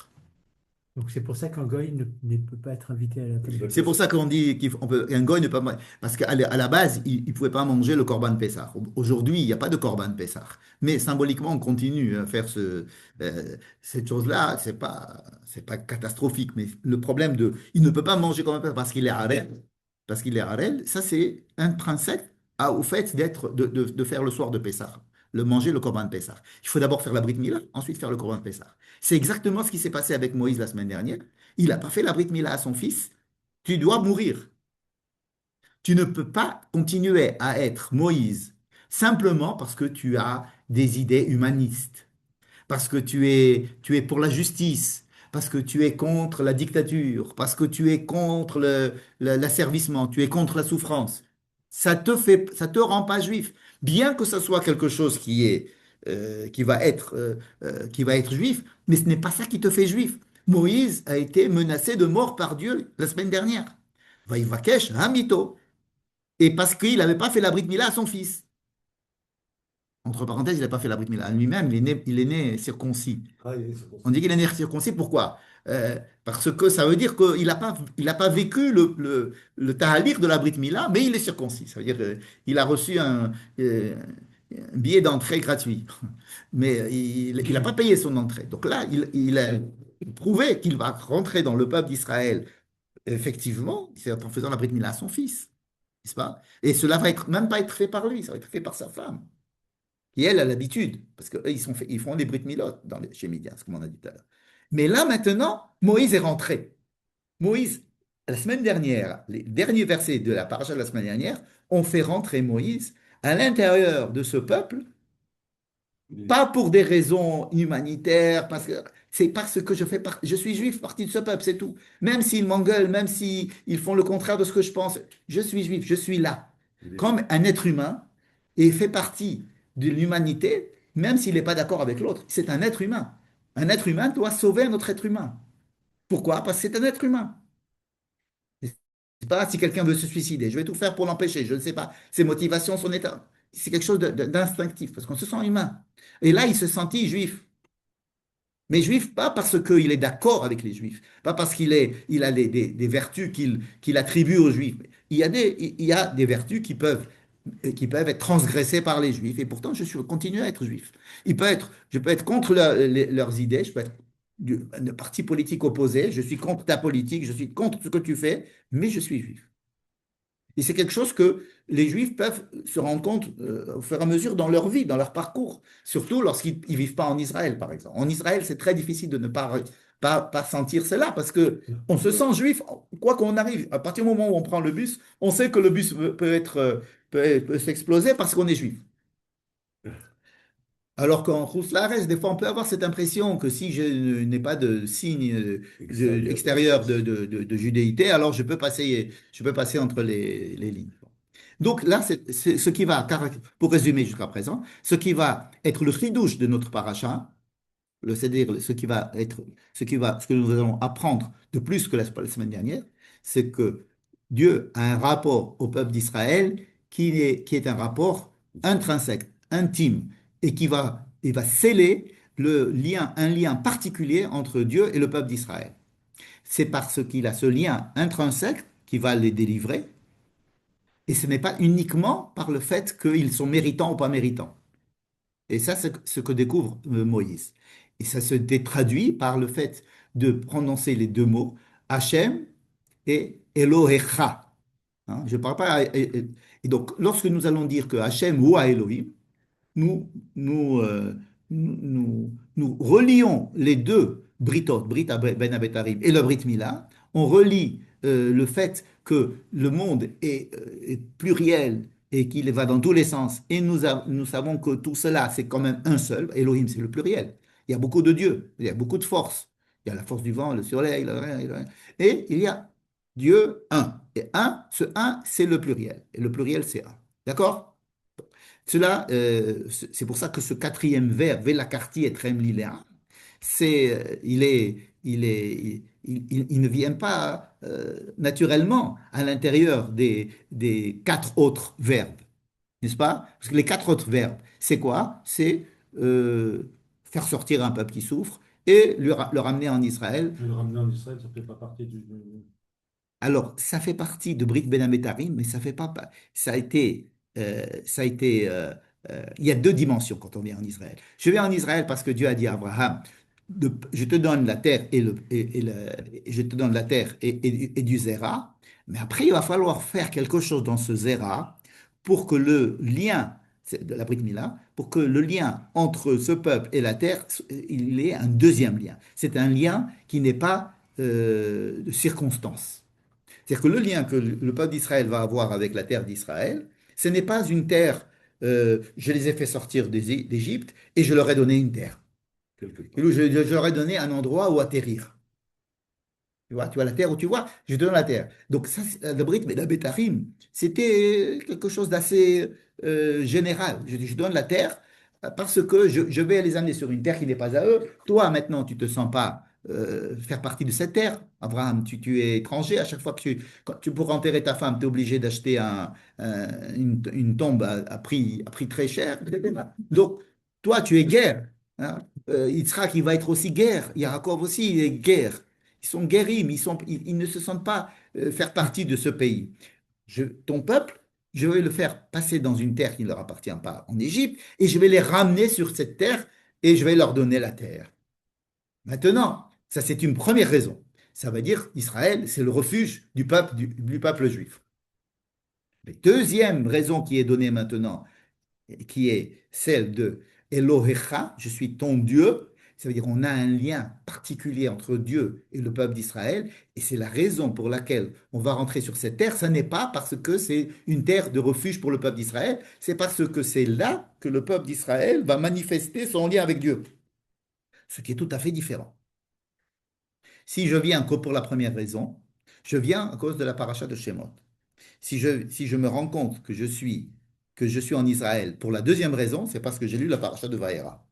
Donc c'est pour ça qu'un goy ne peut pas être invité à la table. C'est pour ça qu'on dit qu'un goy ne peut pas. Parce qu'à la base, il ne pouvait pas manger le Corban Pessah. Aujourd'hui, il n'y a pas de Corban Pessah. Mais symboliquement, on continue à faire cette chose-là. C'est pas catastrophique. Mais le problème il ne peut pas manger Corban Pessah parce qu'il est harel. Parce qu'il est harel, ça, c'est intrinsèque au fait de faire le soir de Pessah. Manger le Corban Pessah. Il faut d'abord faire la Brit Mila, ensuite faire le Corban Pessah. C'est exactement ce qui s'est passé avec Moïse la semaine dernière. Il n'a pas fait la Brit Mila à son fils. Tu dois mourir. Tu ne peux pas continuer à être Moïse simplement parce que tu as des idées humanistes, parce que tu es pour la justice, parce que tu es contre la dictature, parce que tu es contre l'asservissement, tu es contre la souffrance. Ça te rend pas juif. Bien que ce soit quelque chose qui va être juif, mais ce n'est pas ça qui te fait juif. Moïse a été menacé de mort par Dieu la semaine dernière. Vaïvakesh, Hamito. Et parce qu'il n'avait pas fait la Brit Mila à son fils. Entre parenthèses, il n'a pas fait la Brit Mila à lui-même, il est né circoncis. Ah, c'est pour On ça. dit qu'il est né circoncis, pourquoi? Parce que ça veut dire qu'il n'a pas vécu le tahalir de la Brit Mila, mais il est circoncis. Ça veut dire qu'il a reçu un billet d'entrée gratuit. Mais il n'a pas payé son entrée. Donc là, il a prouvé qu'il va rentrer dans le peuple d'Israël, effectivement, c'est en faisant la Brit Mila à son fils. N'est-ce pas? Et cela va même pas être fait par lui, ça va être fait par sa femme. Et elle a l'habitude, parce qu'eux, ils font des Brit Milot chez Midian, comme on a dit tout à l'heure. Mais là, maintenant, Moïse est rentré. Moïse, la semaine dernière, les derniers versets de la paracha de la semaine dernière ont fait rentrer Moïse à l'intérieur de ce peuple, pas pour des raisons humanitaires, parce que c'est parce que je suis juif, partie de ce peuple, c'est tout. Même s'ils m'engueulent, même s'ils font le contraire de ce que je pense, je suis juif, je suis là, Il est- comme un être humain, et fait partie de l'humanité, même s'il n'est pas d'accord avec l'autre. C'est un être humain. Un être humain doit sauver un autre être humain. Pourquoi? Parce que c'est un être humain. C'est pas si quelqu'un veut se suicider, je vais tout faire pour l'empêcher, je ne sais pas. Ses motivations, son état, c'est quelque chose d'instinctif, parce qu'on se sent humain. Et là, il se sentit juif. Mais juif, pas parce qu'il est d'accord avec les juifs, pas parce il a des vertus qu'il attribue aux juifs. Il y a des vertus qui peuvent être transgressées par les juifs, et pourtant continue à être juif. Je peux être contre leurs idées, je peux être de parti politique opposé, je suis contre ta politique, je suis contre ce que tu fais, mais je suis juif. Et c'est quelque chose que les Juifs peuvent se rendre compte au fur et à mesure dans leur vie, dans leur parcours, surtout lorsqu'ils ne vivent pas en Israël, par exemple. En Israël, c'est très difficile de ne pas sentir cela parce que on se sent juif, quoi qu'on arrive. À partir du moment où on prend le bus, on sait que le bus peut s'exploser parce qu'on est juif. Alors qu'en Rousselarès, des fois, on peut avoir cette impression que si je n'ai pas de signe Extérieur. extérieur de judéité, alors je peux passer entre les lignes. Donc là, c'est ce qui va, pour résumer jusqu'à présent, ce qui va être le chidouche de notre paracha, c'est-à-dire ce que nous allons apprendre de plus que la semaine dernière, c'est que Dieu a un rapport au peuple d'Israël qui est un rapport intrinsèque, intime, et il va sceller un lien particulier entre Dieu et le peuple d'Israël. C'est parce qu'il a ce lien intrinsèque qui va les délivrer, et ce n'est pas uniquement par le fait qu'ils sont méritants ou pas méritants. Et ça, c'est ce que découvre Moïse. Et ça se traduit par le fait de prononcer les deux mots, Hachem et Elohecha. Hein, je parle pas. Et donc, lorsque nous allons dire que Hachem ou Elohim, nous, nous, euh, nous relions les deux Britot, Brit Ben Abetarim et le Brit Mila. On relie le fait que le monde est pluriel et qu'il va dans tous les sens. Et nous savons que tout cela, c'est quand même un seul. Elohim, c'est le pluriel. Il y a beaucoup de dieux, il y a beaucoup de forces. Il y a la force du vent, le soleil, et il y a Dieu un. Et un, ce un, c'est le pluriel. Et le pluriel, c'est un. D'accord? Cela, c'est pour ça que ce quatrième vers, Velakarti et Tremliléa, il ne vient pas naturellement à l'intérieur des quatre autres verbes, n'est-ce pas? Parce que les quatre autres verbes, c'est quoi? C'est faire sortir un peuple qui souffre et le ramener en Israël. Mais le ramener en Israël, ça fait pas partie Alors, ça fait partie de Brit Ben Abetarim, mais ça fait pas, il y a deux dimensions quand on vient en Israël. Je viens en Israël parce que Dieu a dit à Abraham, je te donne la terre et je te donne la terre et du zéra, mais après il va falloir faire quelque chose dans ce zéra pour que le lien, c'est de la Brit Mila, pour que le lien entre ce peuple et la terre, il ait un deuxième lien. C'est un lien qui n'est pas de circonstance. C'est-à-dire que le lien que le peuple d'Israël va avoir avec la terre d'Israël, ce n'est pas une terre, je les ai fait sortir d'Égypte et je leur ai donné une terre. quelque part. Je leur ai donné un endroit où atterrir. Tu vois la terre où tu vois, je te donne la terre. Donc ça, le Brit mais la Bétarim, c'était quelque chose d'assez général. Je donne la terre parce que je vais les amener sur une terre qui n'est pas à eux. Toi, maintenant, tu ne te sens pas faire partie de cette terre. Abraham, tu es étranger. À chaque fois que pour enterrer ta femme, tu es obligé d'acheter une tombe à prix très cher. Donc, toi, tu es guerre. Hein. Yitzhak, il va être aussi guerre. Yaakov aussi, il est guerre. Ils sont guéris, ils ne se sentent pas faire partie de ce pays. Ton peuple, je vais le faire passer dans une terre qui ne leur appartient pas en Égypte, et je vais les ramener sur cette terre, et je vais leur donner la terre. Maintenant, ça c'est une première raison. Ça veut dire Israël, c'est le refuge du peuple juif. La deuxième raison qui est donnée maintenant, qui est celle de Elohecha, je suis ton Dieu. Ça veut dire qu'on a un lien particulier entre Dieu et le peuple d'Israël, et c'est la raison pour laquelle on va rentrer sur cette terre. Ce n'est pas parce que c'est une terre de refuge pour le peuple d'Israël, c'est parce que c'est là que le peuple d'Israël va manifester son lien avec Dieu, ce qui est tout à fait différent. Si je viens que pour la première raison, je viens à cause de la paracha de Shemot. Si je me rends compte que je suis en Israël pour la deuxième raison, c'est parce que j'ai lu la paracha de Vaera.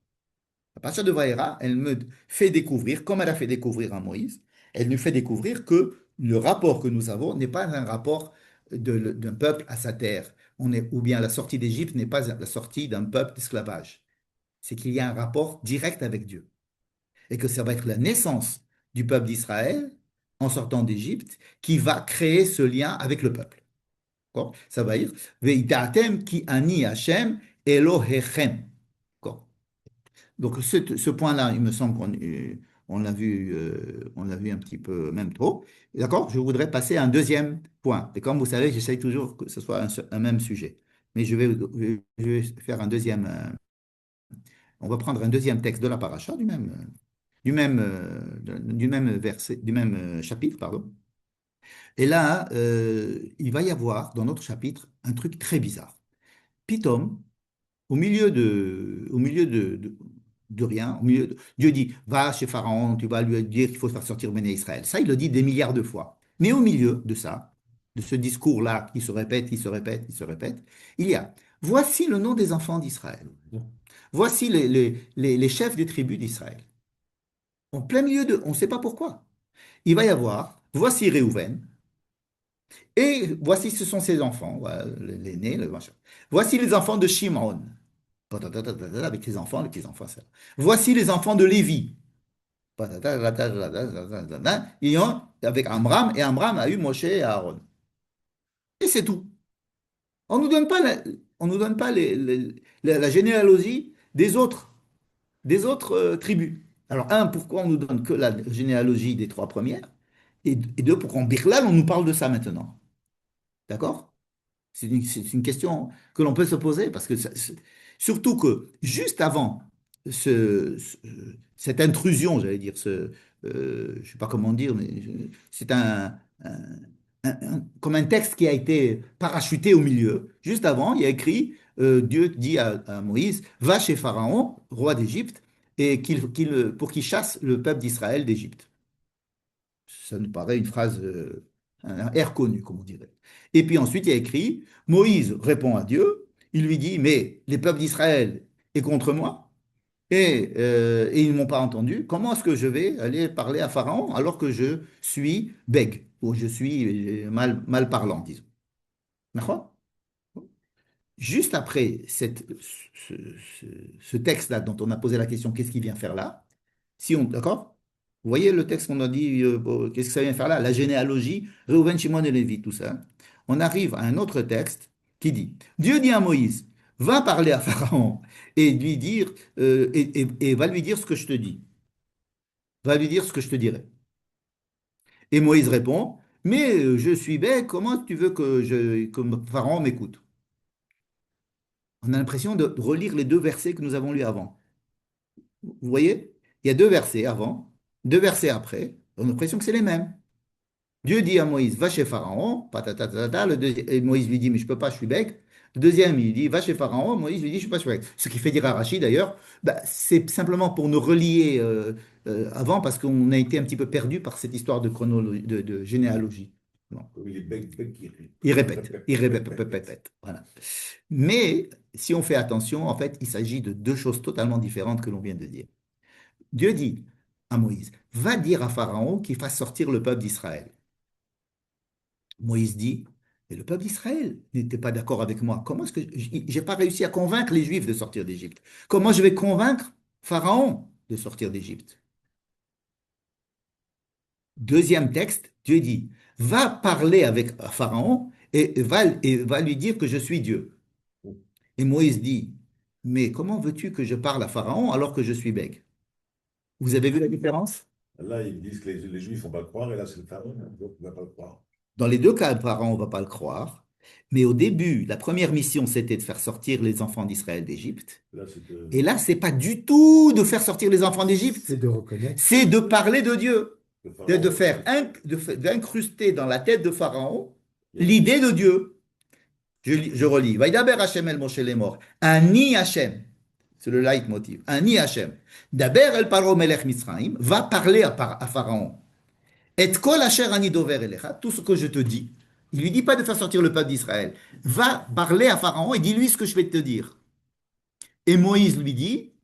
La paracha de Vaera, elle me fait découvrir, comme elle a fait découvrir à Moïse, elle nous fait découvrir que le rapport que nous avons n'est pas un rapport d'un peuple à sa terre. Ou bien la sortie d'Égypte n'est pas la sortie d'un peuple d'esclavage. C'est qu'il y a un rapport direct avec Dieu. Et que ça va être la naissance du peuple d'Israël en sortant d'Égypte qui va créer ce lien avec le peuple. D'accord. Ça va dire Veitatem ki ani Hashem Elohechem. D'accord. Donc ce point-là, il me semble on l'a vu un petit peu même trop. D'accord? Je voudrais passer à un deuxième point. Et comme vous savez, j'essaye toujours que ce soit un même sujet. Mais je vais faire un deuxième. On va prendre un deuxième texte de la paracha, du même verset, du même chapitre, pardon. Et là, il va y avoir dans notre chapitre un truc très bizarre. Pitom, au milieu de rien, Dieu dit, va chez Pharaon, tu vas lui dire qu'il faut faire sortir Béné Israël. Ça, il le dit des milliards de fois. Mais au milieu de ça, de ce discours-là qui se répète, qui se répète, qui se répète, il y a, voici le nom des enfants d'Israël. Voici les chefs des tribus d'Israël. En plein milieu de, on ne sait pas pourquoi. Il va y avoir, voici Réhouven, et voici ce sont ses enfants, voilà, l'aîné, le machin. Voici les enfants de Shimon, avec les enfants, les petits-enfants. Ça. Voici les enfants de Lévi. Ils ont, avec Amram, et Amram a eu Moshe et Aaron. Et c'est tout. On ne nous donne pas on nous donne pas la généalogie des autres tribus. Alors, pourquoi on nous donne que la généalogie des trois premières? et deux, pourquoi en Birlal, on nous parle de ça maintenant? D'accord? C'est une question que l'on peut se poser parce que surtout que juste avant cette intrusion, j'allais dire, je ne sais pas comment dire, mais c'est comme un texte qui a été parachuté au milieu. Juste avant, il y a écrit, Dieu dit à Moïse, va chez Pharaon, roi d'Égypte, et pour qu'il chasse le peuple d'Israël d'Égypte. Ça nous paraît une phrase, un air connu, comme on dirait. Et puis ensuite, il y a écrit, Moïse répond à Dieu, il lui dit, mais les peuples d'Israël est contre moi, et ils ne m'ont pas entendu. Comment est-ce que je vais aller parler à Pharaon alors que je suis bègue, ou je suis mal parlant, disons. D'accord? Juste après ce, ce- ce texte-là dont on a posé la question, qu'est-ce qu'il vient faire là? Si on, d'accord? Vous voyez le texte qu'on a dit, bon, qu'est-ce que ça vient faire là? La généalogie, Réhouven, Shimon et Lévi, tout ça. On arrive à un autre texte qui dit, Dieu dit à Moïse, va parler à Pharaon et lui dire, et va lui dire ce que je te dis. Va lui dire ce que je te dirai. Et Moïse répond, mais je suis bête, comment tu veux que Pharaon m'écoute? On a l'impression de relire les deux versets que nous avons lus avant. Vous voyez? Il y a deux versets avant, deux versets après. On a l'impression que c'est les mêmes. Dieu dit à Moïse, va chez Pharaon, patatatata, et Moïse lui dit, mais je peux pas, je suis bête. Le deuxième, il dit, va chez Pharaon, Moïse lui dit, je suis pas, je suis bête. Ce qui fait dire à Rachid d'ailleurs, bah, c'est simplement pour nous relier avant, parce qu'on a été un petit peu perdu par cette histoire de chronologie, de généalogie. Bon. Comme il est bec qui Il répète. Voilà. Mais si on fait attention, en fait, il s'agit de deux choses totalement différentes que l'on vient de dire. Dieu dit à Moïse, va dire à Pharaon qu'il fasse sortir le peuple d'Israël. Moïse dit, mais le peuple d'Israël n'était pas d'accord avec moi. Comment est-ce que j'ai pas réussi à convaincre les Juifs de sortir d'Égypte? Comment je vais convaincre Pharaon de sortir d'Égypte? Deuxième texte, Dieu dit, va parler avec Pharaon et va lui dire que je suis Dieu. Et Moïse dit, mais comment veux-tu que je parle à Pharaon alors que je suis bègue? Vous avez vu la différence? Là, ils disent que les Juifs ne vont pas le croire, et là, c'est le Pharaon donc il ne va pas le croire. Dans les deux cas, Pharaon ne va pas le croire. Mais au début, la première mission, c'était de faire sortir les enfants d'Israël d'Égypte. Là, c'est Et là, c'est pas du tout de faire sortir les enfants d'Égypte, C'est de reconnaître. c'est de parler de Dieu, le de Pharaon. faire d'incruster dans la tête de Pharaon l'idée de Dieu. Je relis. Vaïdaber Hashem el Moshe Lemor. Ani Hashem. C'est le leitmotiv. Ani Hashem. Daber el Paro Melech Mitzrayim. Va parler à Pharaon. Et kol asher ani dover elecha. Tout ce que je te dis. Il lui dit pas de faire sortir le peuple d'Israël. Va parler à Pharaon et dis-lui ce que je vais te dire. Et Moïse lui dit,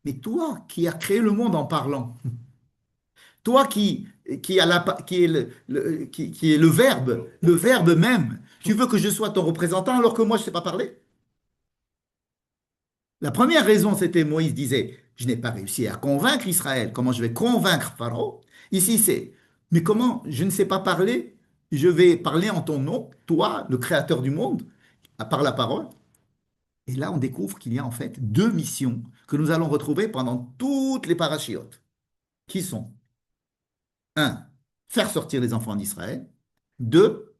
mais toi qui as créé le monde en parlant, toi qui est le verbe même, tu veux que je sois ton représentant alors que moi je ne sais pas parler? La première raison, c'était Moïse disait, je n'ai pas réussi à convaincre Israël. Comment je vais convaincre Pharaon? Ici, c'est, mais comment je ne sais pas parler? Je vais parler en ton nom, toi, le créateur du monde, par la parole. Et là, on découvre qu'il y a en fait deux missions que nous allons retrouver pendant toutes les parachiotes, qui sont, un, faire sortir les enfants d'Israël, deux,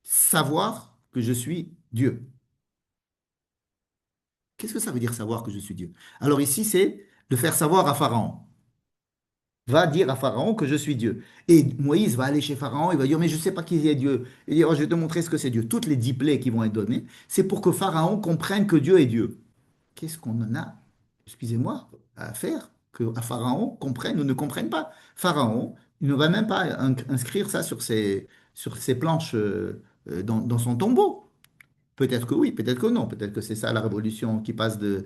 savoir que je suis Dieu. Qu'est-ce que ça veut dire savoir que je suis Dieu? Alors ici, c'est de faire savoir à Pharaon. Va dire à Pharaon que je suis Dieu. Et Moïse va aller chez Pharaon, il va dire, mais je ne sais pas qui est Dieu. Il dit, oh, je vais te montrer ce que c'est Dieu. Toutes les 10 plaies qui vont être données, c'est pour que Pharaon comprenne que Dieu est Dieu. Qu'est-ce qu'on en a, excusez-moi, à faire que à Pharaon comprenne ou ne comprenne pas? Pharaon, il ne va même pas inscrire ça sur ses planches dans son tombeau. Peut-être que oui, peut-être que non. Peut-être que c'est ça la révolution qui passe de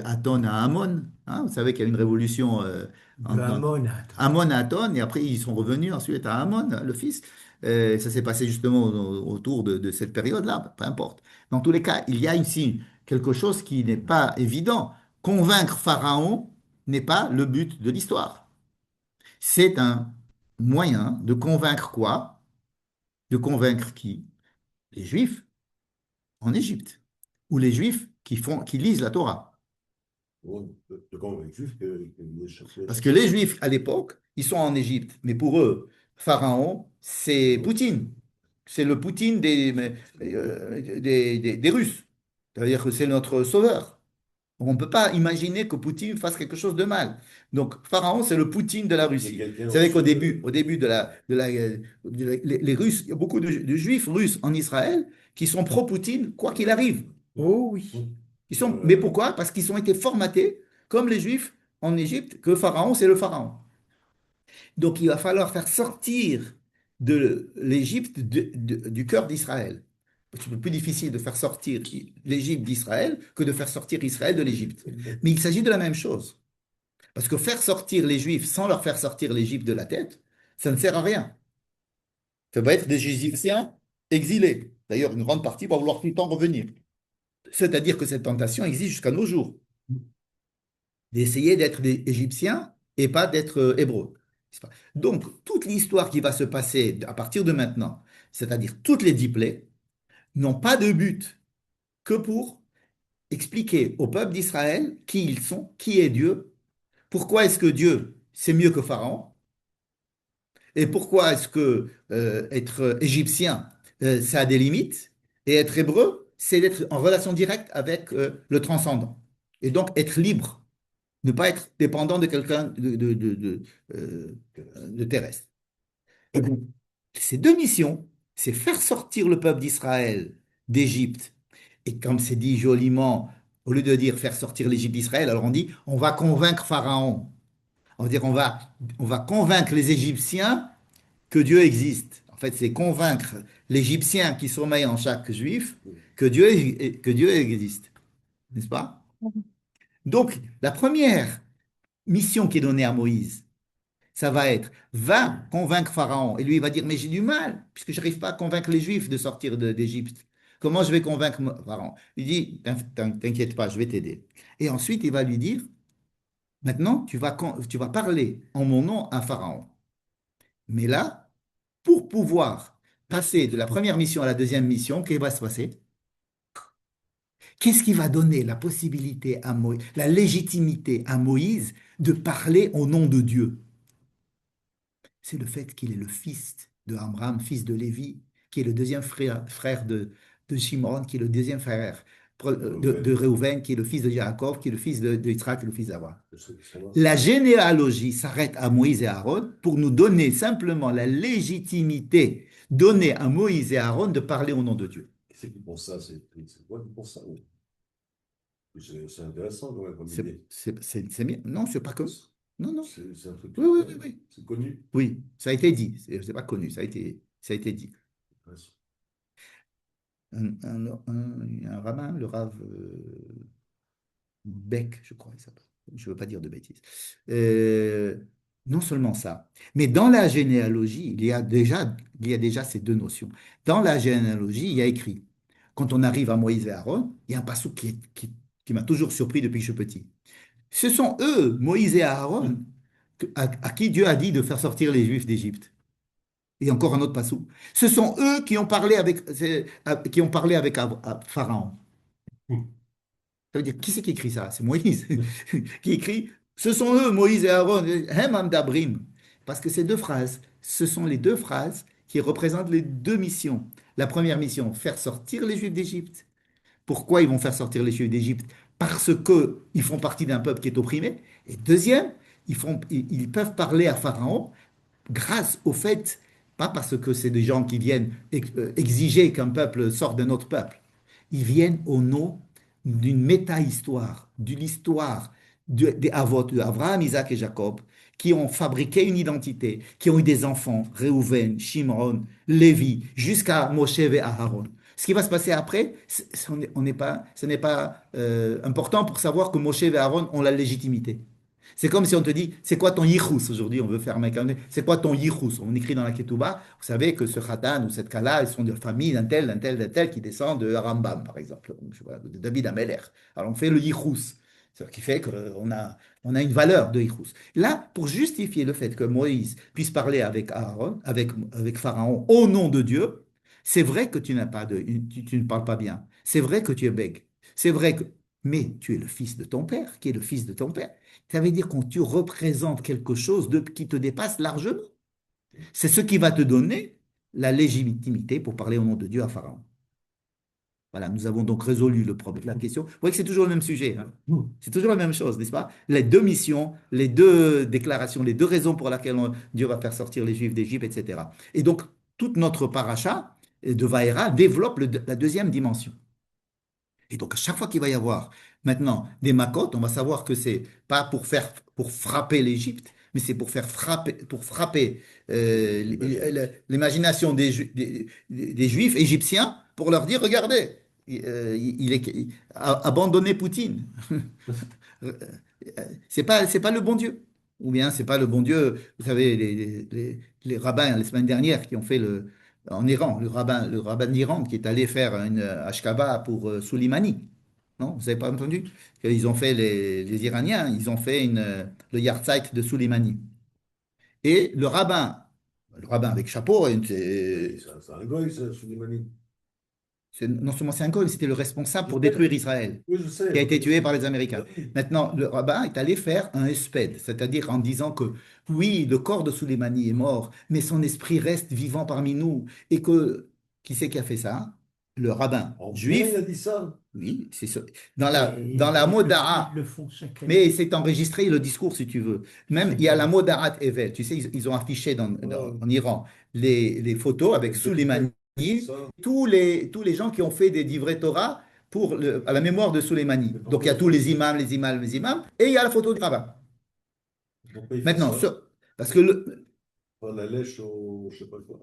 Aton à Amon. Hein, vous savez qu'il y a une révolution De Ammon à Athon. Amon à Aton, et après ils sont revenus ensuite à Amon, le fils. Ça s'est passé justement autour de cette période-là, peu importe. Dans tous les cas, il y a ici quelque chose qui n'est pas évident. Convaincre Pharaon n'est pas le but de l'histoire. C'est un moyen de convaincre quoi? De convaincre qui? Les Juifs en Égypte, ou les Juifs qui lisent la Torah. De convaincre les Juifs qu'il est chassé. Parce que les Juifs, à l'époque, ils sont en Égypte, mais pour eux, Pharaon, c'est Poutine. C'est le Poutine des Russes. C'est-à-dire que c'est notre sauveur. On ne peut pas imaginer que Poutine fasse quelque chose de mal. Donc, Pharaon, c'est le Poutine de la Mais Russie. quelqu'un Vous en savez qu'au dessous début, de. au début les Russes, il y a beaucoup de Juifs russes en Israël qui sont pro-Poutine, quoi qu'il arrive. Oh oui. Mais pourquoi? Parce qu'ils ont été formatés, comme les Juifs en Égypte, que Pharaon, c'est le Pharaon. Donc, il va falloir faire sortir de l'Égypte du cœur d'Israël. C'est plus difficile de faire sortir l'Égypte d'Israël que de faire sortir Israël de l'Égypte. Mais il s'agit de la même chose. Parce que faire sortir les Juifs sans leur faire sortir l'Égypte de la tête, ça ne sert à rien. Ça va être des Égyptiens exilés. D'ailleurs, une grande partie va vouloir tout le temps revenir. C'est-à-dire que cette tentation existe jusqu'à nos jours, d'essayer d'être des Égyptiens et pas d'être Hébreux. Donc, toute l'histoire qui va se passer à partir de maintenant, c'est-à-dire toutes les 10 plaies, n'ont pas de but que pour expliquer au peuple d'Israël qui ils sont, qui est Dieu, pourquoi est-ce que Dieu, c'est mieux que Pharaon, et pourquoi est-ce que être égyptien, ça a des limites, et être hébreu, c'est d'être en relation directe avec le transcendant. Et donc être libre, ne pas être dépendant de quelqu'un euh, de terrestre. Et donc, ces deux missions, c'est faire sortir le peuple d'Israël d'Égypte. Et comme c'est dit joliment, au lieu de dire faire sortir l'Égypte d'Israël, alors on dit on va convaincre Pharaon. On va dire on va convaincre les Égyptiens que Dieu existe. En fait, c'est convaincre l'Égyptien qui sommeille en chaque juif que Dieu existe. N'est-ce pas? Donc, la première mission qui est donnée à Moïse, ça va être, va convaincre Pharaon. Et lui, il va dire, mais j'ai du mal, puisque je n'arrive pas à convaincre les Juifs de sortir d'Égypte. Comment je vais convaincre Pharaon? Il dit, t'inquiète pas, je vais t'aider. Et ensuite, il va lui dire, maintenant, tu vas parler en mon nom à Pharaon. Mais là, pour pouvoir passer de la première mission à la deuxième mission, qu'est-ce qui va se passer? Qu'est-ce qui va donner la possibilité à Moïse, la légitimité à Moïse de parler au nom de Dieu? C'est le fait qu'il est le fils de Amram, fils de Lévi, qui est le deuxième frère de Shimon, qui est le deuxième frère de Réhouven, qui est le fils de Jacob, qui est le fils de Yitzhak, qui est le fils d'Abraham. La généalogie s'arrête à Moïse et Aaron pour nous donner simplement la légitimité donnée à Moïse et Aaron de parler au nom de Dieu. C'est qui pense ça? C'est quoi qui pense ça? Oui. C'est intéressant quand même comme idée. C'est bien. Non, c'est pas que. Non, non. C'est un truc. Oui, oui, oui, oui. C'est connu. Oui, ça a été dit. C'est pas connu, ça a été dit. Un rabbin, le Rav Beck, je crois, il s'appelle. Je ne veux pas dire de bêtises. Euh, non seulement ça, mais dans la généalogie, il y a déjà ces deux notions. Dans la généalogie, il y a écrit, quand on arrive à Moïse et Aaron, il y a un passage qui m'a toujours surpris depuis que je suis petit. Ce sont eux, Moïse et Aaron, à qui Dieu a dit de faire sortir les Juifs d'Égypte. Et encore un autre passou. Ce sont eux qui ont parlé avec Pharaon. Ça veut dire, qui c'est qui écrit ça? C'est Moïse qui écrit, ce sont eux, Moïse et Aaron, Hem Amdabrim. Parce que ces deux phrases, ce sont les deux phrases qui représentent les deux missions. La première mission, faire sortir les Juifs d'Égypte. Pourquoi ils vont faire sortir les Juifs d'Égypte? Parce qu'ils font partie d'un peuple qui est opprimé. Et deuxième, ils peuvent parler à Pharaon grâce au fait, pas parce que c'est des gens qui viennent exiger qu'un peuple sorte d'un autre peuple, ils viennent au nom d'une méta-histoire, d'une histoire des Avot, d'Abraham, Isaac et Jacob, qui ont fabriqué une identité, qui ont eu des enfants, Réhouven, Shimron, Lévi, jusqu'à Moshe et Aaron. Ce qui va se passer après, ce n'est pas important pour savoir que Moshe et Aaron ont la légitimité. C'est comme si on te dit, c'est quoi ton yichus aujourd'hui? On veut faire un mec, c'est quoi ton yichus? On écrit dans la Ketouba, vous savez que ce khatan ou cette kala, ils sont de famille d'un tel qui descend de Rambam, par exemple, je vois, de David Ameller. Alors on fait le yichus, ce qui fait on a une valeur de yichus. Là, pour justifier le fait que Moïse puisse parler avec Aaron, avec Pharaon au nom de Dieu, c'est vrai que tu ne parles pas bien. C'est vrai que tu es bègue. C'est vrai que, mais tu es le fils de ton père, qui est le fils de ton père. Ça veut dire que tu représentes quelque chose qui te dépasse largement. C'est ce qui va te donner la légitimité pour parler au nom de Dieu à Pharaon. Voilà, nous avons donc résolu le problème, la question. Vous voyez que c'est toujours le même sujet, hein. C'est toujours la même chose, n'est-ce pas? Les deux missions, les deux déclarations, les deux raisons pour lesquelles Dieu va faire sortir les Juifs d'Égypte, etc. Et donc, toute notre paracha de Vaera développe la deuxième dimension. Et donc, à chaque fois qu'il va y avoir maintenant des makotes, on va savoir que c'est pas pour frapper l'Égypte, mais c'est pour frapper l'imagination des Juifs égyptiens pour leur dire, regardez, abandonnez Poutine. C'est pas le bon Dieu. Ou bien c'est pas le bon Dieu. Vous savez, les rabbins, la semaine dernière, qui ont fait en Iran, le rabbin d'Iran qui est allé faire une Ashkaba pour Soleimani. Non, vous n'avez pas entendu? Ils ont fait, les Iraniens, ils ont fait le Yahrzeit de Soleimani. Et le rabbin avec chapeau, Mais c'est un goy, ça, Soleimani. non seulement c'est un goy, c'était le responsable Je pour sais. détruire Israël, Oui, je sais. qui a été tué par les Bah Américains. oui. Maintenant, le rabbin est allé faire un espède, c'est-à-dire en disant que oui, le corps de Soleimani est mort, mais son esprit reste vivant parmi nous. Et que, qui c'est qui a fait ça? Le rabbin En bien, il juif, a dit ça. oui, c'est ça. Dans la Ils Moda'a, le font chaque année. mais c'est enregistré le discours si tu veux. Même il y a la Moda'a Evel, tu sais, ils ont affiché Voilà. en Iran les photos avec Le décret, Soleimani, c'est ça. tous les gens qui ont fait des divrei Torah à la mémoire de Soleimani. Mais Donc il pourquoi y a ils tous font ça? les imams, et il y a la photo du rabbin. Pourquoi ils font Maintenant, ça? parce que Enfin, la lèche au, je sais pas quoi.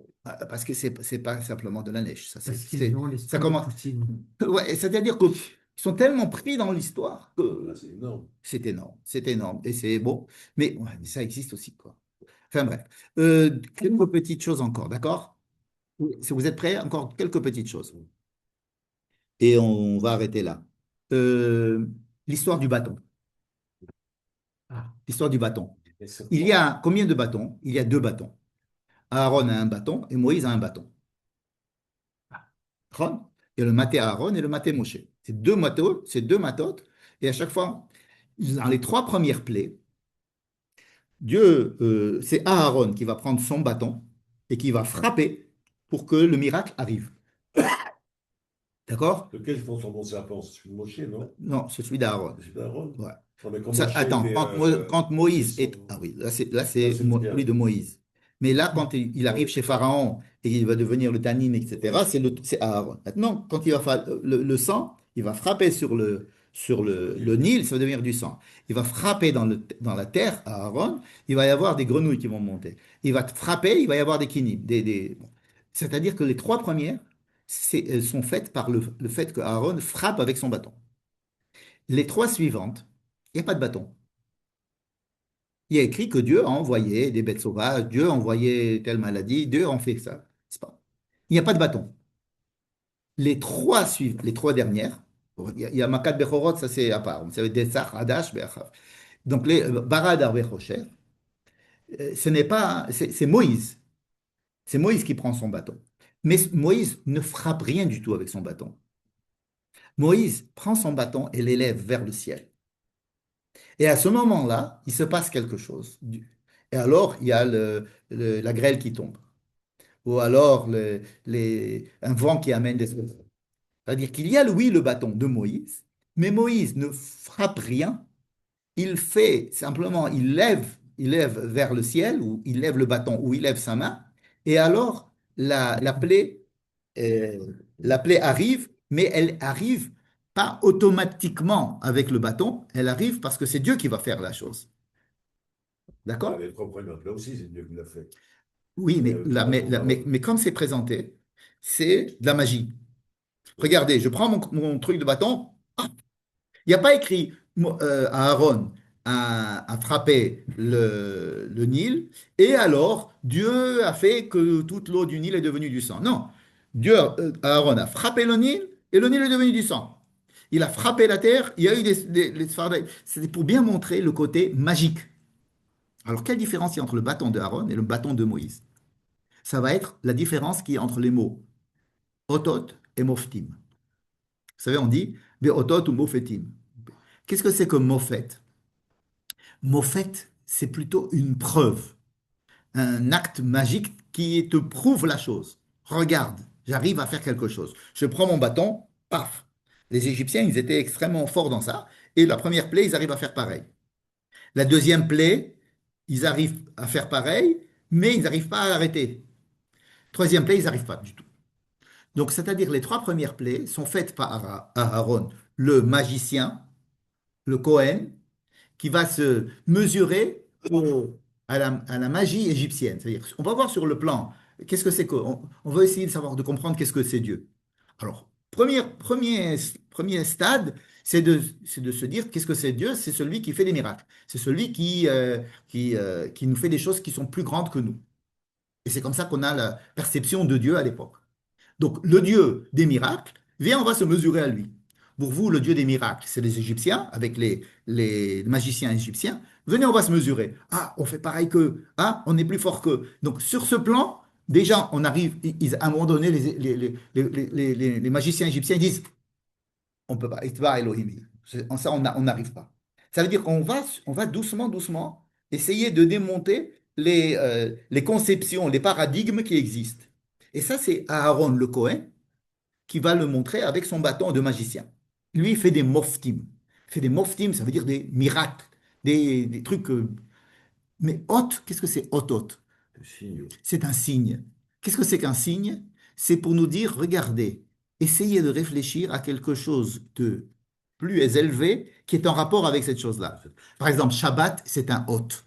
c'est pas simplement de la neige. Ça, Parce qu'ils ont ça l'esprit de commence. Poutine. Ouais, c'est-à-dire qu'ils sont tellement pris dans l'histoire Là, que c'est énorme. c'est énorme. C'est énorme. Et c'est bon. Mais, ouais, mais ça existe aussi, quoi. Enfin bref. Quelques petites choses encore, d'accord? Oui. Si vous êtes prêts, encore quelques petites choses. Et on va arrêter là. Euh, L'histoire du bâton. Ah, L'histoire du bâton. Et c'est Il y a combien de bâtons? Il y a deux bâtons. Aaron a un bâton et Moïse a un bâton. ah, Aaron, et le maté Aaron et le maté Moshe. C'est deux matotes. Et à chaque fois, dans les trois premières plaies, c'est Aaron qui va prendre son bâton et qui va frapper pour que le miracle arrive. D'accord? lequel ils font son bon serpent? C'est celui de Moshe, non? Non, c'est celui d'Aaron. C'est celui d'Aaron? Ouais. Non, mais quand Ça, Moshe, il attends, est, quand il Moïse est. son... Ah oui, là Là, c'est c'est le celui de diable. Moïse. Mais là, quand il arrive Ouais. chez Pharaon et il va devenir le Tanin, etc., c'est Aaron. Maintenant, quand il va faire le sang, il va frapper sur Sur le le Nil. Nil, ça va devenir du sang. Il va frapper dans la terre, à Aaron, il va y avoir des grenouilles qui vont monter. Il va frapper, il va y avoir des kinim. Bon. C'est-à-dire que les trois premières elles sont faites par le fait que Aaron frappe avec son bâton. Les trois suivantes, il n'y a pas de bâton. Il y a écrit que Dieu a envoyé des bêtes sauvages, Dieu a envoyé telle maladie, Dieu a fait ça. C'est pas. Il n'y a pas de bâton. Les trois dernières, il y a Makat Bechorot, ça c'est à part. Vous savez, Detzach, Hadash, Be'achav. Donc les Barad Arvechocher, ce n'est pas, c'est Moïse. C'est Moïse qui prend son bâton. Mais Moïse ne frappe rien du tout avec son bâton. Moïse prend son bâton et l'élève vers le ciel. Et à ce moment-là, il se passe quelque chose. Et alors, il y a la grêle qui tombe. Ou alors un vent qui amène des oiseaux. C'est-à-dire qu'il y a, oui, le bâton de Moïse, mais Moïse ne frappe rien. Il fait simplement, il lève vers le ciel, ou il lève le bâton, ou il lève sa main, et alors euh, la plaie arrive, mais elle arrive pas automatiquement avec le bâton, elle arrive parce que c'est Dieu qui va faire la chose. Bah, D'accord? les trois premières là aussi, c'est Dieu qui l'a fait. Oui, Mais mais, avec le bâton d'Aaron. mais comme c'est présenté, c'est de la magie. Regardez, je prends mon truc de bâton. Il n'y a pas écrit Aaron a frappé le Nil et alors Dieu a fait que toute l'eau du Nil est devenue du sang. Non, Aaron a frappé le Nil et le Nil est devenu du sang. Il a frappé la terre, il y a eu des Sfardaï. C'était pour bien montrer le côté magique. Alors, quelle différence il y a entre le bâton de Aaron et le bâton de Moïse? Ça va être la différence qui est entre les mots otot et moftim. Vous savez, on dit otot ou mofetim. Qu'est-ce que c'est que mofet? Mofet, c'est plutôt une preuve. un acte magique qui te prouve la chose. Regarde, j'arrive à faire quelque chose. Je prends mon bâton, paf. Les Égyptiens, ils étaient extrêmement forts dans ça. Et la première plaie, ils arrivent à faire pareil. La deuxième plaie, ils arrivent à faire pareil, mais ils n'arrivent pas à l'arrêter. Troisième plaie, ils n'arrivent pas du tout. Donc, c'est-à-dire les trois premières plaies sont faites par Aaron, le magicien, le Cohen, qui va se mesurer à la magie égyptienne. C'est-à-dire, on va voir sur le plan, qu'est-ce que c'est que, on va essayer de savoir, de comprendre qu'est-ce que c'est Dieu. Alors, premier stade, c'est de se dire qu'est-ce que c'est Dieu? C'est celui qui fait des miracles. C'est celui qui nous fait des choses qui sont plus grandes que nous. Et c'est comme ça qu'on a la perception de Dieu à l'époque. Donc, le Dieu des miracles, viens, on va se mesurer à lui. Pour vous, le Dieu des miracles, c'est les Égyptiens, avec les magiciens égyptiens. Venez, on va se mesurer. Ah, on fait pareil qu'eux. Ah, on est plus fort qu'eux. Donc, sur ce plan, déjà, on arrive, à un moment donné, les magiciens égyptiens disent, on peut pas, Itba Elohim. En ça, on n'arrive pas. Ça veut dire on va doucement, doucement essayer de démonter les conceptions, les paradigmes qui existent. Et ça, c'est Aaron le Cohen qui va le montrer avec son bâton de magicien. Lui, il fait des moftim. Il fait des moftim, ça veut dire des miracles, des trucs. Mais hôte, qu'est-ce que c'est hôte? Le signe. C'est un signe. Qu'est-ce que c'est qu'un signe? C'est pour nous dire, regardez, essayez de réfléchir à quelque chose de plus élevé qui est en rapport avec cette chose-là. Par exemple, Shabbat, c'est un hôte.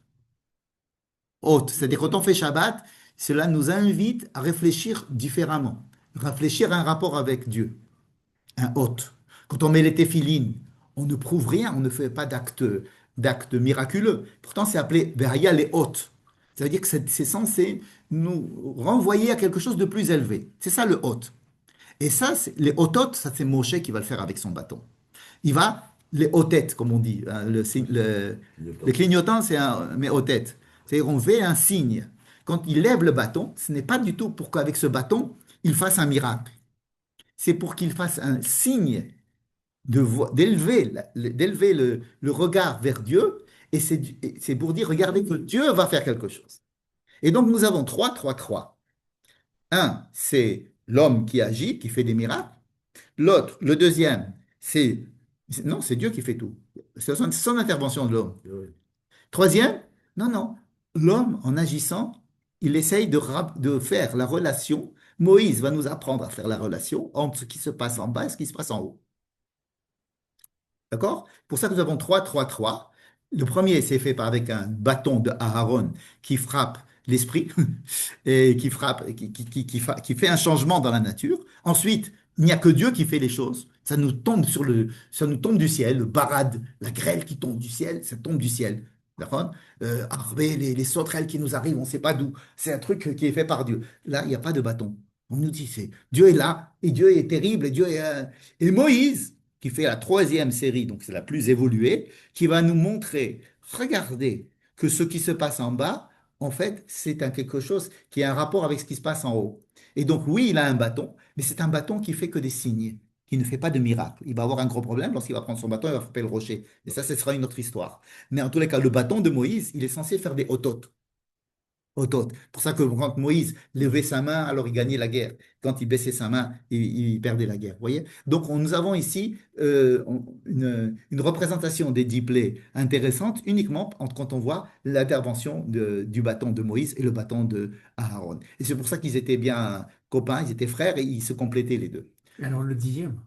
Hôte, c'est-à-dire quand on fait Shabbat, cela nous invite à réfléchir différemment, réfléchir à un rapport avec Dieu, un hôte. Quand on met les téphilines, on ne prouve rien, on ne fait pas d'acte miraculeux. Pourtant, c'est appelé Veraya les hôtes. Ça veut dire que c'est censé nous renvoyer à quelque chose de plus élevé. C'est ça le hôte. Et ça, les hototes, ça c'est Moshe qui va le faire avec son bâton. Il va, les hotettes, comme on dit, hein, le Clignotant. clignotant, c'est un, mais hotette. C'est-à-dire, on fait un signe. Quand il lève le bâton, ce n'est pas du tout pour qu'avec ce bâton, il fasse un miracle. C'est pour qu'il fasse un signe d'élever le regard vers Dieu. Et c'est pour dire, regardez que Dieu va faire quelque chose. Et donc, nous avons trois. Un, c'est l'homme qui agit, qui fait des miracles. L'autre, le deuxième, non, c'est Dieu qui fait tout. C'est son intervention de l'homme. Oui. Troisième, non. L'homme, en agissant, il essaye de faire la relation. Moïse va nous apprendre à faire la relation entre ce qui se passe en bas et ce qui se passe en haut. D'accord? Pour ça que nous avons 3. Le premier, c'est fait avec un bâton de Aaron qui frappe l'esprit et qui frappe, qui fait un changement dans la nature. Ensuite, il n'y a que Dieu qui fait les choses. Ça nous tombe du ciel, le barad, la grêle qui tombe du ciel, ça tombe du ciel. D'accord? Les sauterelles qui nous arrivent, on ne sait pas d'où. C'est un truc qui est fait par Dieu. Là, il n'y a pas de bâton. On nous dit, Dieu est là, et Dieu est terrible, et Moïse, qui fait la troisième série, donc c'est la plus évoluée, qui va nous montrer, regardez, que ce qui se passe en bas, en fait, c'est quelque chose qui a un rapport avec ce qui se passe en haut. Et donc, oui, il a un bâton, mais c'est un bâton qui fait que des signes, qui ne fait pas de miracle. Il va avoir un gros problème lorsqu'il va prendre son bâton, il va frapper le rocher. Et ça, ce sera une autre histoire. Mais en tous les cas, le bâton de Moïse, il est censé faire des hototes. Hototes. Pour ça que quand Moïse levait sa main, alors il gagnait la guerre. Quand il baissait sa main, il perdait la guerre. Vous voyez? Donc, nous avons ici une représentation des dix plaies intéressante uniquement quand on voit l'intervention du bâton de Moïse et le bâton de Aaron. Et c'est pour ça qu'ils étaient bien copains, ils étaient frères et ils se complétaient les deux. Alors le dixième,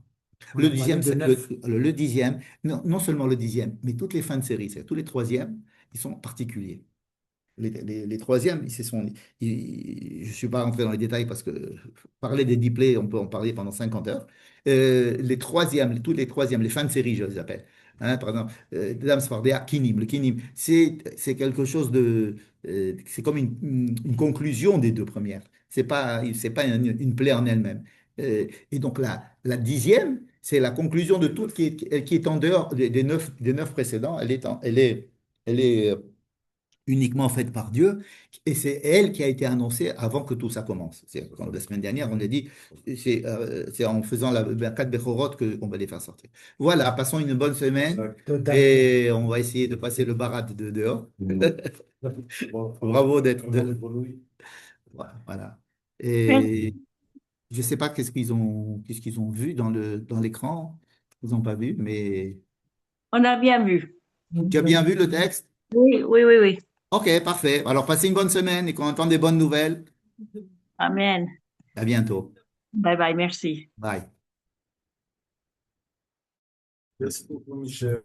on Le a parlé dixième, de neuf. le dixième, non seulement le dixième, mais toutes les fins de série, c'est tous les troisièmes, ils sont particuliers. Les troisièmes, je ne suis pas rentré dans les détails parce que parler des diplés, on peut en parler pendant 50 heures. Les troisièmes, tous les troisièmes, les fins de série, je les appelle. Hein, par exemple, Dam Sfardea, Kinim. Le Kinim, c'est quelque chose c'est comme une conclusion des deux premières. C'est pas une plaie en elle-même. Et donc la dixième, c'est la conclusion de tout qui est en dehors des neuf précédents. Elle est uniquement faite par Dieu, et c'est elle qui a été annoncée avant que tout ça commence. La semaine dernière, on a dit, c'est en faisant la Birkat Bechorot qu'on va les faire sortir. Voilà, passons une bonne semaine, Toda. et on va essayer de passer le barat de dehors. Bon, Bravo d'être... avant les grenouilles. Voilà. Merci. Et je ne sais pas qu'est-ce qu'ils ont vu dans l'écran. Ils n'ont pas vu, mais On a bien vu. tu as bien vu le texte? Oui, oui, oui, oui. Ok, parfait. Alors, passez une bonne semaine et qu'on entende des bonnes nouvelles. Amen. À bientôt. Bye bye, merci. Bye. Merci beaucoup, Michel.